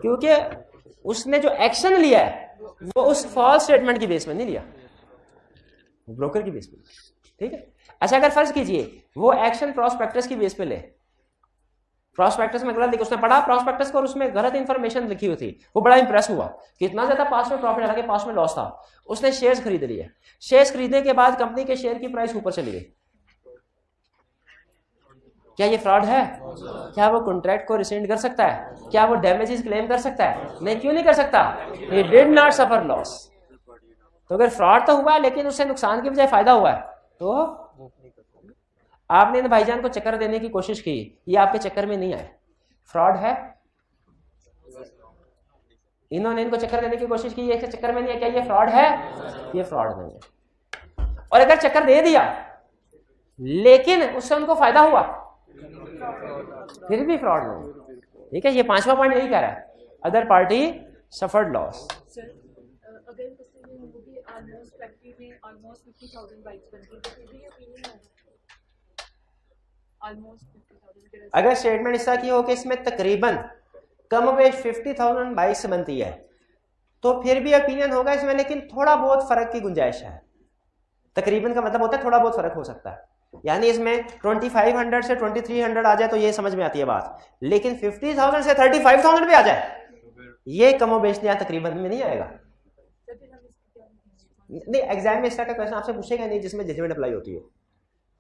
क्योंकि उसने जो एक्शन लिया है वो उस फॉल्स स्टेटमेंट की बेस में नहीं लिया, वो ब्रोकर की बेस पे। ठीक है। अच्छा, अगर फर्ज कीजिए वो एक्शन प्रॉस्पेक्टस की बेस पे ले, प्रॉस्पेक्टस में गलत लिखा, उसने पढ़ा प्रॉस्पेक्टस को और उसमें गलत इंफॉर्मेशन लिखी हुई थी, वो बड़ा इंप्रेस हुआ कि इतना ज्यादा पास में प्रॉफिट, हालांकि पास में लॉस था। उसने शेयर्स खरीद लिए। शेयर्स खरीदने के बाद कंपनी के शेयर की प्राइस ऊपर चली गई। क्या ये फ्रॉड है? क्या वो कॉन्ट्रैक्ट को रिसेंड कर सकता है? क्या वो डैमेजेस क्लेम कर सकता है? नहीं। क्यों नहीं कर सकता? He did not suffer loss. तो अगर फ्रॉड तो हुआ है लेकिन उससे नुकसान की बजाय फायदा हुआ है, तो आपने इन भाईजान को चक्कर देने की कोशिश की, ये आपके चक्कर में नहीं आए, फ्रॉड है? इन्होंने इनको चक्कर देने की कोशिश की, इसके चक्कर में नहीं है, क्या ये फ्रॉड है? ये फ्रॉड नहीं है। और अगर चक्कर दे दिया लेकिन उससे उनको फायदा हुआ, फिर भी फ्रॉड नहीं। ठीक है, ये 5वां पॉइंट यही कह रहा है, अदर पार्टी सफर्ड लॉस। अगर ऑलमोस्ट फैक्ट्री में ऑलमोस्ट 50,000 बाइक्स बनती है तो फिर भी ओपिनियन होगा ऑलमोस्ट 50,000। अगर स्टेटमेंट इस तरह की हो कि इसमें तकरीबन कम बेश 50,000 बाइक्स बनती है तो फिर भी ओपिनियन होगा इसमें, लेकिन थोड़ा बहुत फर्क की गुंजाइश है। तकरीबन का मतलब होता है थोड़ा बहुत फर्क हो सकता है, यानी इसमें 2500 से 2300 आ जाए तो ये समझ में आती है बात, लेकिन 50,000 से 35,000 पे आ जाए ये कमो बेश या तकरीबन में नहीं आएगा। नहीं, एग्जाम में इस तरह का क्वेश्चन आपसे पूछेगा नहीं जिसमें जजमेंट अप्लाई होती हो।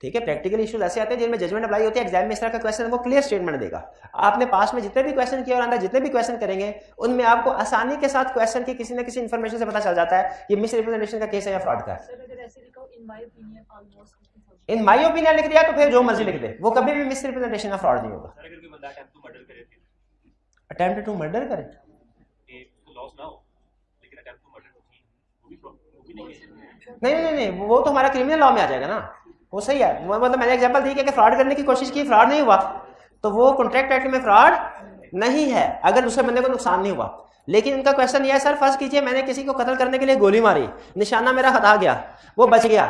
ठीक है, प्रैक्टिकल इश्यूज ऐसे आते हैं जिनमें जजमेंट अप्लाई होती है। एग्जाम में इस तरह का क्वेश्चन वो क्लियर स्टेटमेंट देगा। आपने पास में जितने भी क्वेश्चन किए और अंदर जितने भी क्वेश्चन करेंगे उनमें आपको आसानी के साथ क्वेश्चन की किसी न किसी इन्फॉर्मेशन से पता चल जाता है ये मिस रिप्रेजेंटेशन का केस है या फ्रॉड का है। इन माई ओपिनियन लिख दिया तो फिर जो मर्जी लिख दे, वो कभी भी मिस रिप्रेजेंटेशन का फ्रॉड नहीं होगा। अटेम्प्ट टू मर्डर करे नहीं, वो तो हमारा क्रिमिनल लॉ में आ जाएगा ना, वो सही है। वो मतलब मैंने एग्जांपल दी कि फ्रॉड करने की कोशिश की, फ्रॉड नहीं हुआ तो वो कॉन्ट्रैक्ट एक्ट में फ्रॉड नहीं है, अगर दूसरे बंदे को नुकसान नहीं हुआ। लेकिन इनका क्वेश्चन ये है, सर फर्ज कीजिए मैंने किसी को कत्ल करने के लिए गोली मारी, निशाना मेरा हटा गया, वो बच गया,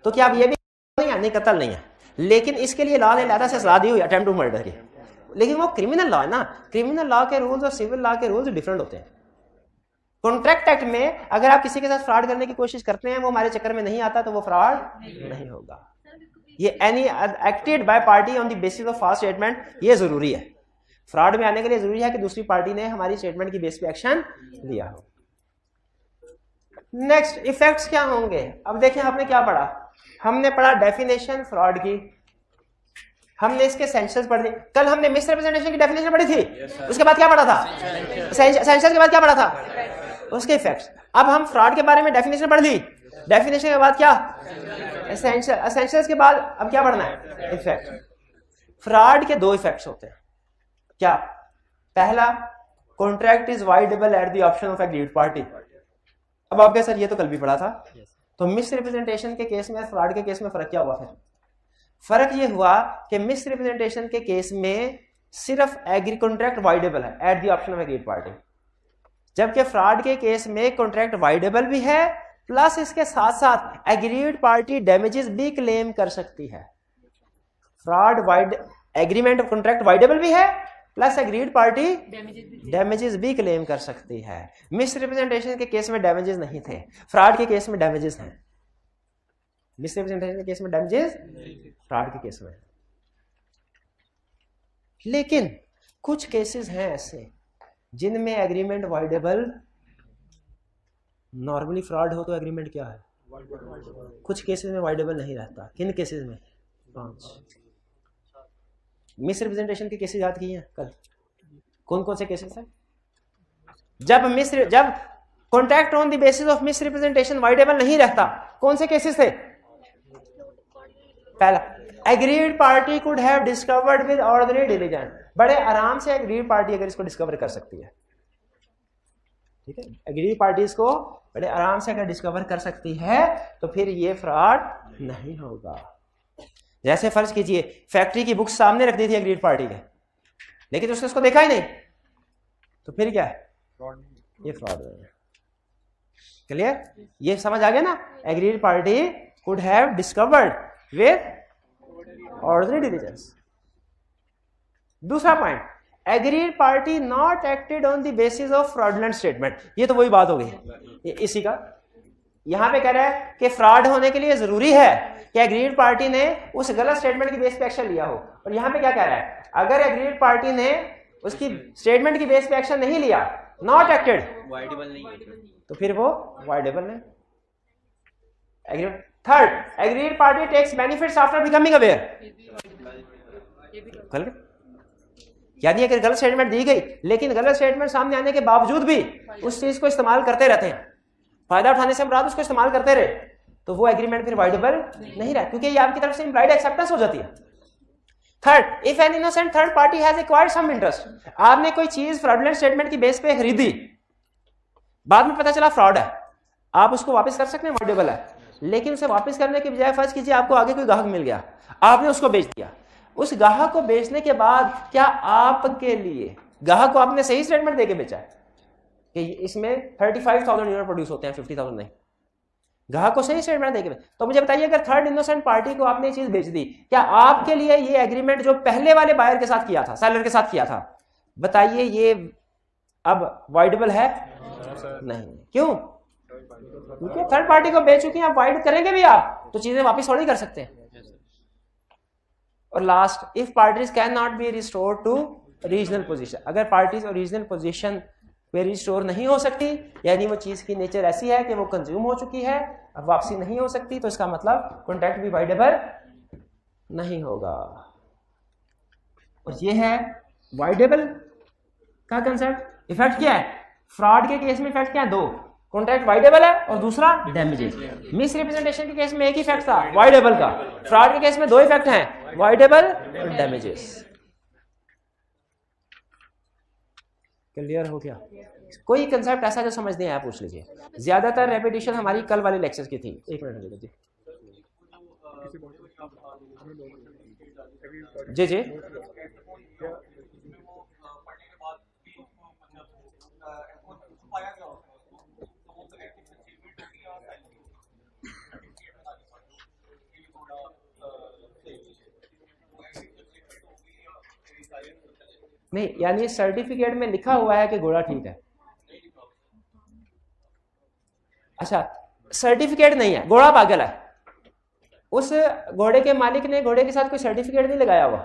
तो क्या अब ये भी नहीं है? नहीं, कत्ल नहीं है, लेकिन इसके लिए लॉ ने लादा से सजा दी हुई अटेम्प्ट टू मर्डर की, लेकिन वो क्रिमिनल लॉ है ना। क्रिमिनल लॉ के रूल्स और सिविल लॉ के रूल्स डिफरेंट होते हैं। कॉन्ट्रैक्ट एक्ट में अगर आप किसी के साथ फ्रॉड करने की कोशिश करते हैं, वो हमारे चक्कर में नहीं आता तो वो फ्रॉड नहीं होगा। ये any acted by party on the basis of false statement, ये जरूरी है। फ्रॉड में आने के लिए जरूरी है कि दूसरी पार्टी ने हमारी स्टेटमेंट की बेस पे एक्शन लिया हो। नेक्स्ट, इफेक्ट्स क्या होंगे? अब देखें आपने क्या पढ़ा, हमने पढ़ा डेफिनेशन फ्रॉड की, हमने इसके एसेंशियल्स पढ़ दी। कल हमने मिस रिप्रेजेंटेशन की डेफिनेशन पढ़ी थी, उसके बाद क्या पढ़ा था? एसेंशियल्स के बाद क्या पढ़ा था? उसके इफेक्ट्स। अब हम फ्रॉड के बारे में डेफिनेशन पढ़ ली, डेफिनेशन के बाद क्या? एसेंशियल्स के बाद अब क्या पढ़ना है? इफेक्ट। फ्रॉड के 2 इफेक्ट्स होते हैं। क्या? पहला, contract is voidable eight the option of agreed party. अब आप कहें सर ये तो कल भी पढ़ा था। तो मिस रिप्रेजेंटेशन के केस में फ्रॉड के केस में फर्क क्या हुआ? फिर फर्क ये हुआ कि मिस रिप्रेजेंटेशन के केस में सिर्फ एग्री कॉन्ट्रैक्ट वाइडेबल है eight the option of agreed party, जबकि फ्रॉड के केस में कॉन्ट्रैक्ट वाइडेबल भी है प्लस इसके साथ साथ एग्रीड पार्टी डैमेजेस भी क्लेम कर सकती है। Fraud wide agreement contract voidable भी है प्लस एग्रीड पार्टी डैमेजेस भी क्लेम कर सकती है। मिस रिप्रेजेंटेशन के केस में डैमेजेस नहीं थे, फ्रॉड के केस में डैमेजेस हैं। मिस रिप्रेजेंटेशन के केस में डैमेजेस फ्रॉड के केस में। लेकिन कुछ केसेस हैं ऐसे जिनमें एग्रीमेंट वाइडेबल, नॉर्मली फ्रॉड हो तो एग्रीमेंट क्या है? कुछ केसेस में वाइडेबल नहीं रहता। किन केसेस में? 5 मिस रिप्रेजेंटेशन के केसेस याद किए हैं कल? कौन कौन से केसेस हैं? जब contract on the basis of miss representation voidable नहीं रहता, कौन से केसेस थे? पहला, agreed party could have discovered with ordinary diligence. बड़े आराम से एग्रीड पार्टी अगर इसको डिस्कवर कर सकती है, ठीक है, एग्रीड पार्टी इसको बड़े आराम से अगर डिस्कवर कर सकती है तो फिर ये फ्रॉड नहीं होगा। जैसे फर्ज कीजिए फैक्ट्री की बुक सामने रख दी थी एग्रीड पार्टी के, लेकिन उसने उसको देखा ही नहीं, तो फिर क्या है? ये फ्रॉड है। क्लियर? ये समझ आ गया ना? Aggrieved party could have discovered with ordinary diligence. दूसरा point, aggrieved party not acted on the basis of fraudulent statement. ये तो वही बात हो गई इसी का। यहां पे कह रहा है कि फ्रॉड होने के लिए जरूरी है कि एग्रीड पार्टी ने उस गलत स्टेटमेंट की बेस पे एक्शन लिया हो। और यहां पे क्या कह रहा है? अगर एग्रीड पार्टी ने उसकी स्टेटमेंट की बेस पे एक्शन नहीं लिया, नॉट एक्टेड, वाइडेबल नहीं, तो फिर वो वाइडेबल है। Third, agreed party takes benefits after becoming aware. यानी अगर गलत स्टेटमेंट दी गई लेकिन गलत स्टेटमेंट सामने आने के बावजूद भी उस चीज को इस्तेमाल करते रहते हैं, फायदा उठाने से मुराद उसको इस्तेमाल करते रहे, तो वो एग्रीमेंट फिर वाइडेबल नहीं रहता, क्योंकि ये आपकी तरफ से इम्प्लाइड एक्सेप्टेंस हो जाती है। Third, if an innocent third party has acquired some interest. आपने कोई चीज फ्रॉडलेंट स्टेटमेंट की बेस पे खरीदी बाद में पता चला फ्रॉड है, आप उसको वापस कर सकते हैं, वॉइडेबल है, लेकिन उसे वापस करने के बजाय फर्ज कीजिए आपको आगे कोई ग्राहक मिल गया, आपने उसको बेच दिया। उस ग्राहक को बेचने के बाद क्या आपके लिए, ग्राहक को आपने सही स्टेटमेंट देके बेचा है कि इसमें 35,000 यूनिट प्रोड्यूस होते हैं, 50,000 नहीं, ग्राहक को सही स्टेटमेंट देके। तो मुझे बताइए अगर थर्ड इनोसेंट पार्टी को आपने चीज बेच दी, क्या आपके लिए ये एग्रीमेंट जो पहले वाले बायर के साथ किया था, सेलर के साथ किया था, बताइए ये अब वॉइडेबल है? नहीं। क्यों? क्योंकि थर्ड पार्टी को बेच चुकी हैं, आप वाइड करेंगे भी आप तो चीजें वापस थोड़ी कर सकते हैं। और last, if parties can not be restore to regional position, अगर पार्टीज ओरिजिनल पोजीशन पे रिस्टोर नहीं हो सकती, यानी वो चीज की नेचर ऐसी है कि वो कंज्यूम हो चुकी है, अब वापसी नहीं हो सकती, तो इसका मतलब कॉन्ट्रैक्ट भी वाइडेबल नहीं होगा। और ये है वाइडेबल का कंसेप्ट। इफेक्ट क्या है? फ्रॉड के केस में इफेक्ट क्या है? दो, कॉन्ट्रैक्ट वाइडेबल है और दूसरा डैमेजेस। मिस रिप्रेजेंटेशन के केस में एक ही इफेक्ट था, वाइडेबल का। फ्रॉड के केस में दो इफेक्ट हैं, वाइडेबल और डैमेजेस। क्लियर हो गया? कोई कंसेप्ट ऐसा जो समझ नहीं आया पूछ लीजिए। ज्यादातर रेपिटेशन हमारी कल वाले लेक्चर की थी। एक मिनट जी जी नहीं, यानी सर्टिफिकेट में लिखा हुआ है कि घोड़ा ठीक है। अच्छा, सर्टिफिकेट नहीं है, घोड़ा पागल है। उस घोड़े के मालिक ने घोड़े के साथ कोई सर्टिफिकेट नहीं लगाया हुआ,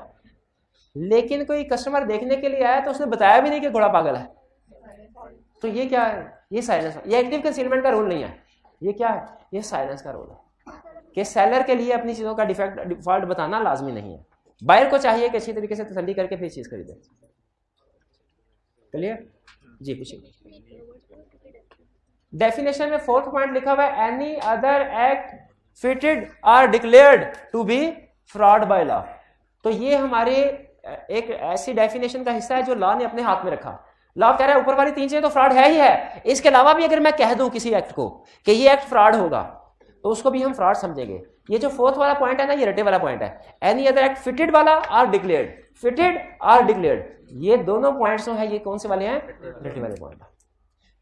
लेकिन कोई कस्टमर देखने के लिए आया तो उसने बताया भी नहीं कि घोड़ा पागल है। तो ये क्या है? ये साइलेंस, ये एक्टिव कंसीलमेंट का रूल नहीं है। ये क्या है? ये साइलेंस का रूल है कि सेलर के लिए अपनी चीजों का डिफॉल्ट बताना लाजमी नहीं है। बायर को चाहिए कि अच्छी तरीके से तसल्ली करके फिर चीज खरीदे। क्लियर? जी पूछिए। डेफिनेशन में फोर्थ पॉइंट लिखा हुआ है, any other act fitted or declared to be fraud by law. तो ये हमारे एक ऐसी डेफिनेशन का हिस्सा है जो लॉ ने अपने हाथ में रखा। लॉ कह रहा है ऊपर वाली तीन चीजें तो फ्रॉड है ही है, इसके अलावा भी अगर मैं कह दूं किसी एक्ट को कि ये एक्ट फ्रॉड होगा तो उसको भी हम फ्रॉड समझेंगे। ये जो फोर्थ वाला पॉइंट है ना, ये रटे वाला पॉइंट है। एनी अदर एक्ट फिटेड वाला or declared, fitted or declared, ये दोनों पॉइंट्स जो है ये कौन से वाले हैं? रटे वाले पॉइंट।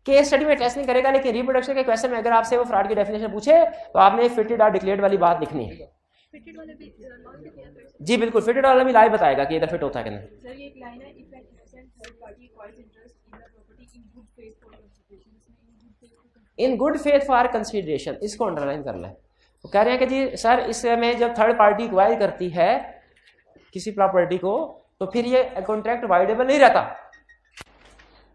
केस स्टडी में टेस्ट नहीं करेगा, लेकिन रिप्रोडक्शन के क्वेश्चन में अगर आपसे वो फ्रॉड की डेफिनेशन पूछे तो आपने फिटेड और डिक्लेयर्ड वाली बात लिखनी है। जी बिल्कुल, फिटेड वाला भी लाइव बताएगा कि इधर फिट होता है कि नहीं। सर ये एक लाइन है, if an innocent third party acquires interest in the property in good faith for consideration, in good faith for consideration, इसको अंडरलाइन कर लें। तो कह रहे हैं कि जी सर इसमें जब थर्ड पार्टी एक्वायर करती है किसी प्रॉपर्टी को तो फिर ये कॉन्ट्रैक्ट वाइडेबल नहीं रहता,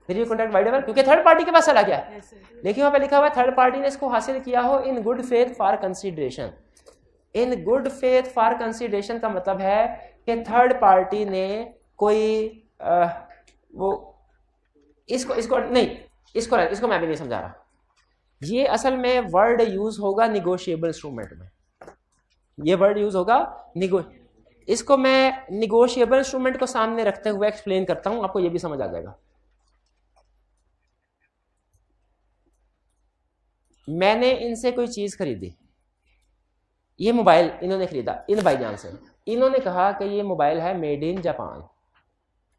फिर ये कॉन्ट्रैक्ट वाइडेबल, क्योंकि थर्ड पार्टी के पास चला गया। लेकिन वहां पे लिखा हुआ है थर्ड पार्टी ने इसको हासिल किया हो इन good faith for consideration. In good faith for consideration का मतलब है कि थर्ड पार्टी ने कोई वो इसको मैं भी नहीं समझा रहा। ये असल में वर्ड यूज होगा निगोशिएबल इंस्ट्रूमेंट में, ये वर्ड यूज होगा इसको मैं निगोशिएबल इंस्ट्रूमेंट को सामने रखते हुए एक्सप्लेन करता हूं, आपको ये भी समझ आ जाएगा। मैंने इनसे कोई चीज खरीदी, ये मोबाइल इन्होंने खरीदा इन भाईजान से, इन्होंने कहा कि ये मोबाइल है मेड इन जापान,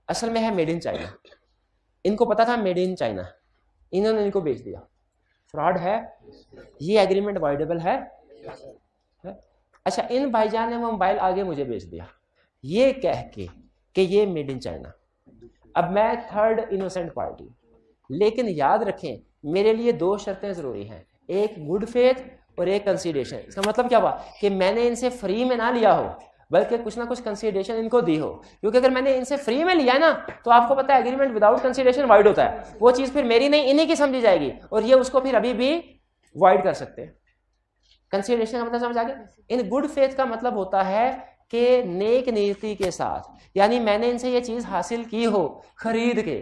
असल में है मेड इन चाइना। इनको पता था मेड इन चाइना, इन्होंने इनको बेच दिया। फ्रॉड है? ये एग्रीमेंट वाइडेबल है? अच्छा, इन भाईजान ने वो मोबाइल आगे मुझे बेच दिया ये कह के कि ये मेड इन चाइना। अब मैं थर्ड इनोसेंट पार्टी, लेकिन याद रखें मेरे लिए दो शर्तें जरूरी हैं, एक गुड फेथ और एक कंसीडरेशन। इसका मतलब क्या हुआ कि मैंने इनसे फ्री में ना लिया हो, बल्कि कुछ ना कुछ कंसीडरेशन इनको दी हो। क्योंकि अगर मैंने इनसे फ्री में लिया है ना, तो आपको पता है एग्रीमेंट विदाउट कंसीडरेशन वाइड होता है, वो चीज फिर मेरी नहीं इन्हीं की समझी जाएगी और ये उसको फिर अभी भी वाइड कर सकते हैं। कंसीडरेशन का मतलब समझ आ गया? इन गुड फेथ का मतलब होता है कि नेक नीति के साथ, यानी मैंने इनसे ये चीज हासिल की हो खरीद के,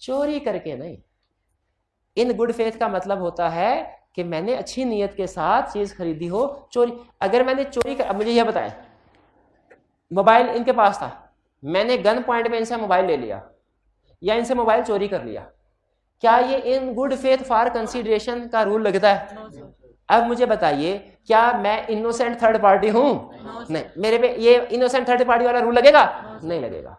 चोरी करके नहीं। इन गुड फेथ का मतलब होता है कि मैंने अच्छी नीयत के साथ चीज खरीदी हो, चोरी। अगर मैंने चोरी कर, अब मुझे यह बताएं, मोबाइल इनके पास था, मैंने गन पॉइंट पे इनसे मोबाइल ले लिया या इनसे मोबाइल चोरी कर लिया, क्या ये इन गुड फेथ फॉर कंसीडरेशन का रूल लगता है? अब मुझे बताइए, क्या मैं इनोसेंट थर्ड पार्टी हूं? नहीं, मेरे पे ये इनोसेंट थर्ड पार्टी वाला रूल लगेगा? नहीं लगेगा।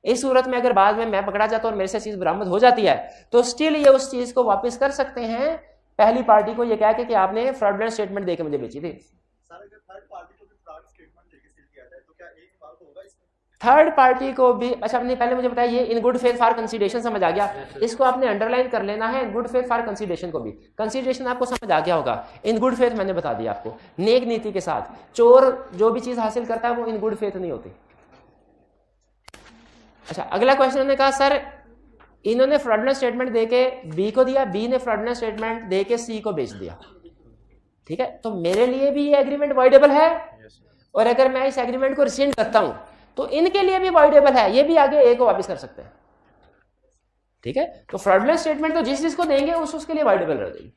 इस सूरत में अगर बाद में मैं पकड़ा जाता हूं और मेरे से चीज बरामद हो जाती है तो स्टिल ये उस चीज को वापस कर सकते हैं पहली पार्टी को ये कह के कि आपने फ्रॉडुलेंट स्टेटमेंट देके मुझे बेची थी। थर्ड पार्टी को भी, अच्छा आपने पहले मुझे बताया ये इन गुड फेथ फॉर कंसीडरेशन समझ आ गया, इसको आपने अंडरलाइन कर लेना है, इन गुड फेथ फॉर कंसीडरेशन को भी। कंसीडरेशन आपको समझ आ गया होगा, इन गुड फेथ मैंने बता दिया आपको, नेक नीति के साथ। चोर जो भी चीज हासिल करता है वो इन गुड फेथ नहीं होती। अच्छा, अगला क्वेश्चन ने कहा सर इन्होंने फ्रॉडुलेंट स्टेटमेंट देके बी को दिया, बी ने फ्रॉडुलेंट स्टेटमेंट देके सी को बेच दिया, ठीक है, तो मेरे लिए भी ये एग्रीमेंट वॉइडेबल है, और अगर मैं इस एग्रीमेंट को रिसेंड करता हूं तो इनके लिए भी वॉइडेबल है, ये भी आगे ए को वापस कर सकते हैं, ठीक है। तो फ्रॉडुलेंट स्टेटमेंट तो जिस जिसको देंगे उसके लिए वॉइडेबल रह जाएगी।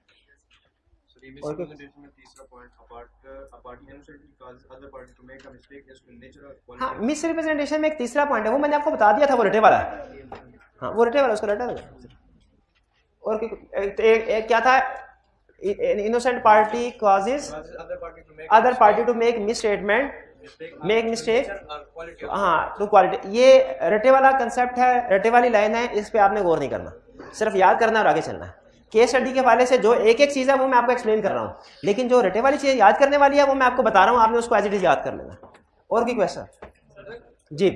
हाँ, मिस रिप्रेजेंटेशन में एक तीसरा पॉइंट है, वो मैंने आपको बता दिया था, वो रटे वाला है। हाँ, वो रटे वाला, उसको रटा था। और क्या था, innocent party causes other party to make mis statement, make mistake, हाँ, टू क्वालिटी। ये रटे वाला कंसेप्ट है, रटे वाली लाइन है, इस पे आपने गौर नहीं करना, सिर्फ याद करना और आगे चलना है। केस स्टडी के हवाले से जो एक एक चीज है वो मैं आपको एक्सप्लेन कर रहा हूँ, लेकिन जो रटे वाली चीज याद करने वाली है वो मैं आपको बता रहा हूँ, आपने उसको एज इट इज याद कर लेना। और कोई क्वेश्चन? जी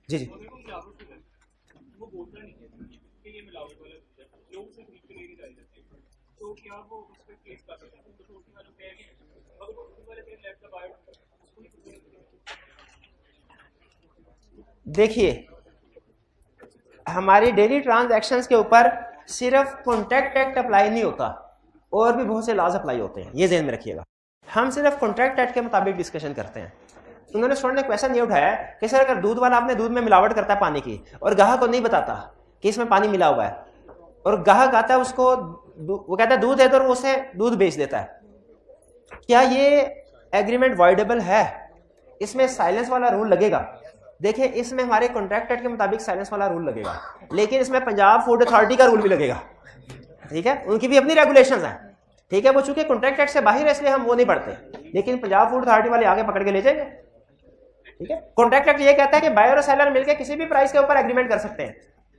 जी जी। देखिए, हमारी डेली ट्रांजैक्शंस के ऊपर सिर्फ कॉन्ट्रैक्ट एक्ट अप्लाई नहीं होता, और भी बहुत से लॉज अप्लाई होते हैं, ये ध्यान में रखिएगा। हम सिर्फ कॉन्ट्रैक्ट एक्ट के मुताबिक डिस्कशन करते हैं। उन्होंने स्टूडेंट ने क्वेश्चन ये उठाया कि सर अगर दूध वाला अपने दूध में मिलावट करता है पानी की, और ग्राहक को नहीं बताता कि इसमें पानी मिला हुआ है, और ग्राहक आता है उसको, वो कहता है दूध है, तो वो उसे दूध बेच देता है, क्या ये एग्रीमेंट वॉइडेबल है? इसमें साइलेंस वाला रूल लगेगा। देखिए, इसमें हमारे कॉन्ट्रैक्ट एक्ट के मुताबिक साइलेंस वाला रूल लगेगा, लेकिन इसमें पंजाब फूड अथॉरिटी का रूल भी लगेगा, ठीक है, उनकी भी अपनी रेगुलेशंस हैं, ठीक है। वो चूंकि कॉन्ट्रैक्ट एक्ट से बाहर है इसलिए हम वो नहीं पढ़ते, लेकिन पंजाब फूड अथॉरिटी वाले आगे पकड़ के ले जाएंगे, ठीक है। कॉन्ट्रैक्ट एक्ट ये कहता है कि बायर और सेलर मिलकर किसी भी प्राइस के ऊपर एग्रीमेंट कर सकते हैं,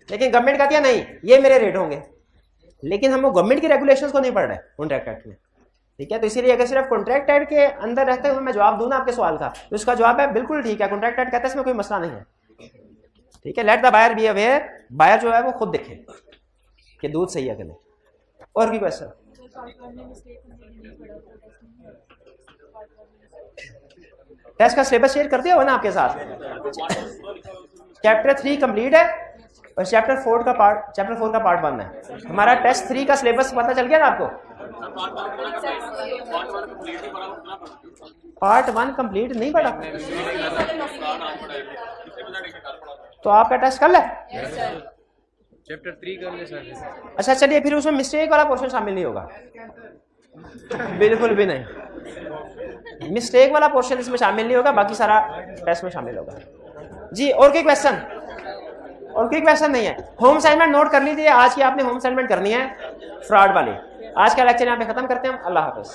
लेकिन गवर्नमेंट कहती है नहीं, ये मेरे रेट होंगे, लेकिन हम वो गवर्नमेंट की रेगुलेशंस को नहीं पढ़ रहे कॉन्ट्रैक्ट एक्ट में, ठीक है। तो इसीलिए अगर सिर्फ कॉन्ट्रैक्ट एक्ट के अंदर रहते हुए मैं जवाब दूं ना आपके सवाल का, तो इसका जवाब है बिल्कुल ठीक है, कॉन्ट्रैक्ट एक्ट कहता है इसमें कोई मसला नहीं है, ठीक है। Let the buyer be aware, buyer जो है वो खुद देखे कि दूध सही है कि नहीं। और भी क्वेश्चन? टेस्ट का सिलेबस शेयर करते हो ना आपके साथ। चैप्टर 3 कंप्लीट है और चैप्टर 4 का पार्ट 1 है हमारा। टेस्ट 3 का सिलेबस पता चल गया ना आपको? पार्ट 1 कंप्लीट नहीं पढ़ा तो आपका टेस्ट कल है? चैप्टर 3 कर ले सर। अच्छा चलिए, फिर उसमें मिस्टेक वाला पोर्शन शामिल नहीं होगा? बिल्कुल भी नहीं, मिस्टेक वाला पोर्शन इसमें शामिल नहीं होगा, बाकी सारा टेस्ट में शामिल होगा जी। और कोई क्वेश्चन? और कोई क्वेश्चन नहीं है? होम असाइनमेंट नोट कर लीजिए, आज की आपने होम असाइनमेंट करनी है फ्रॉड वाली। आज का लेक्चर यहाँ पे खत्म करते हैं हम। अल्लाह हाफिज।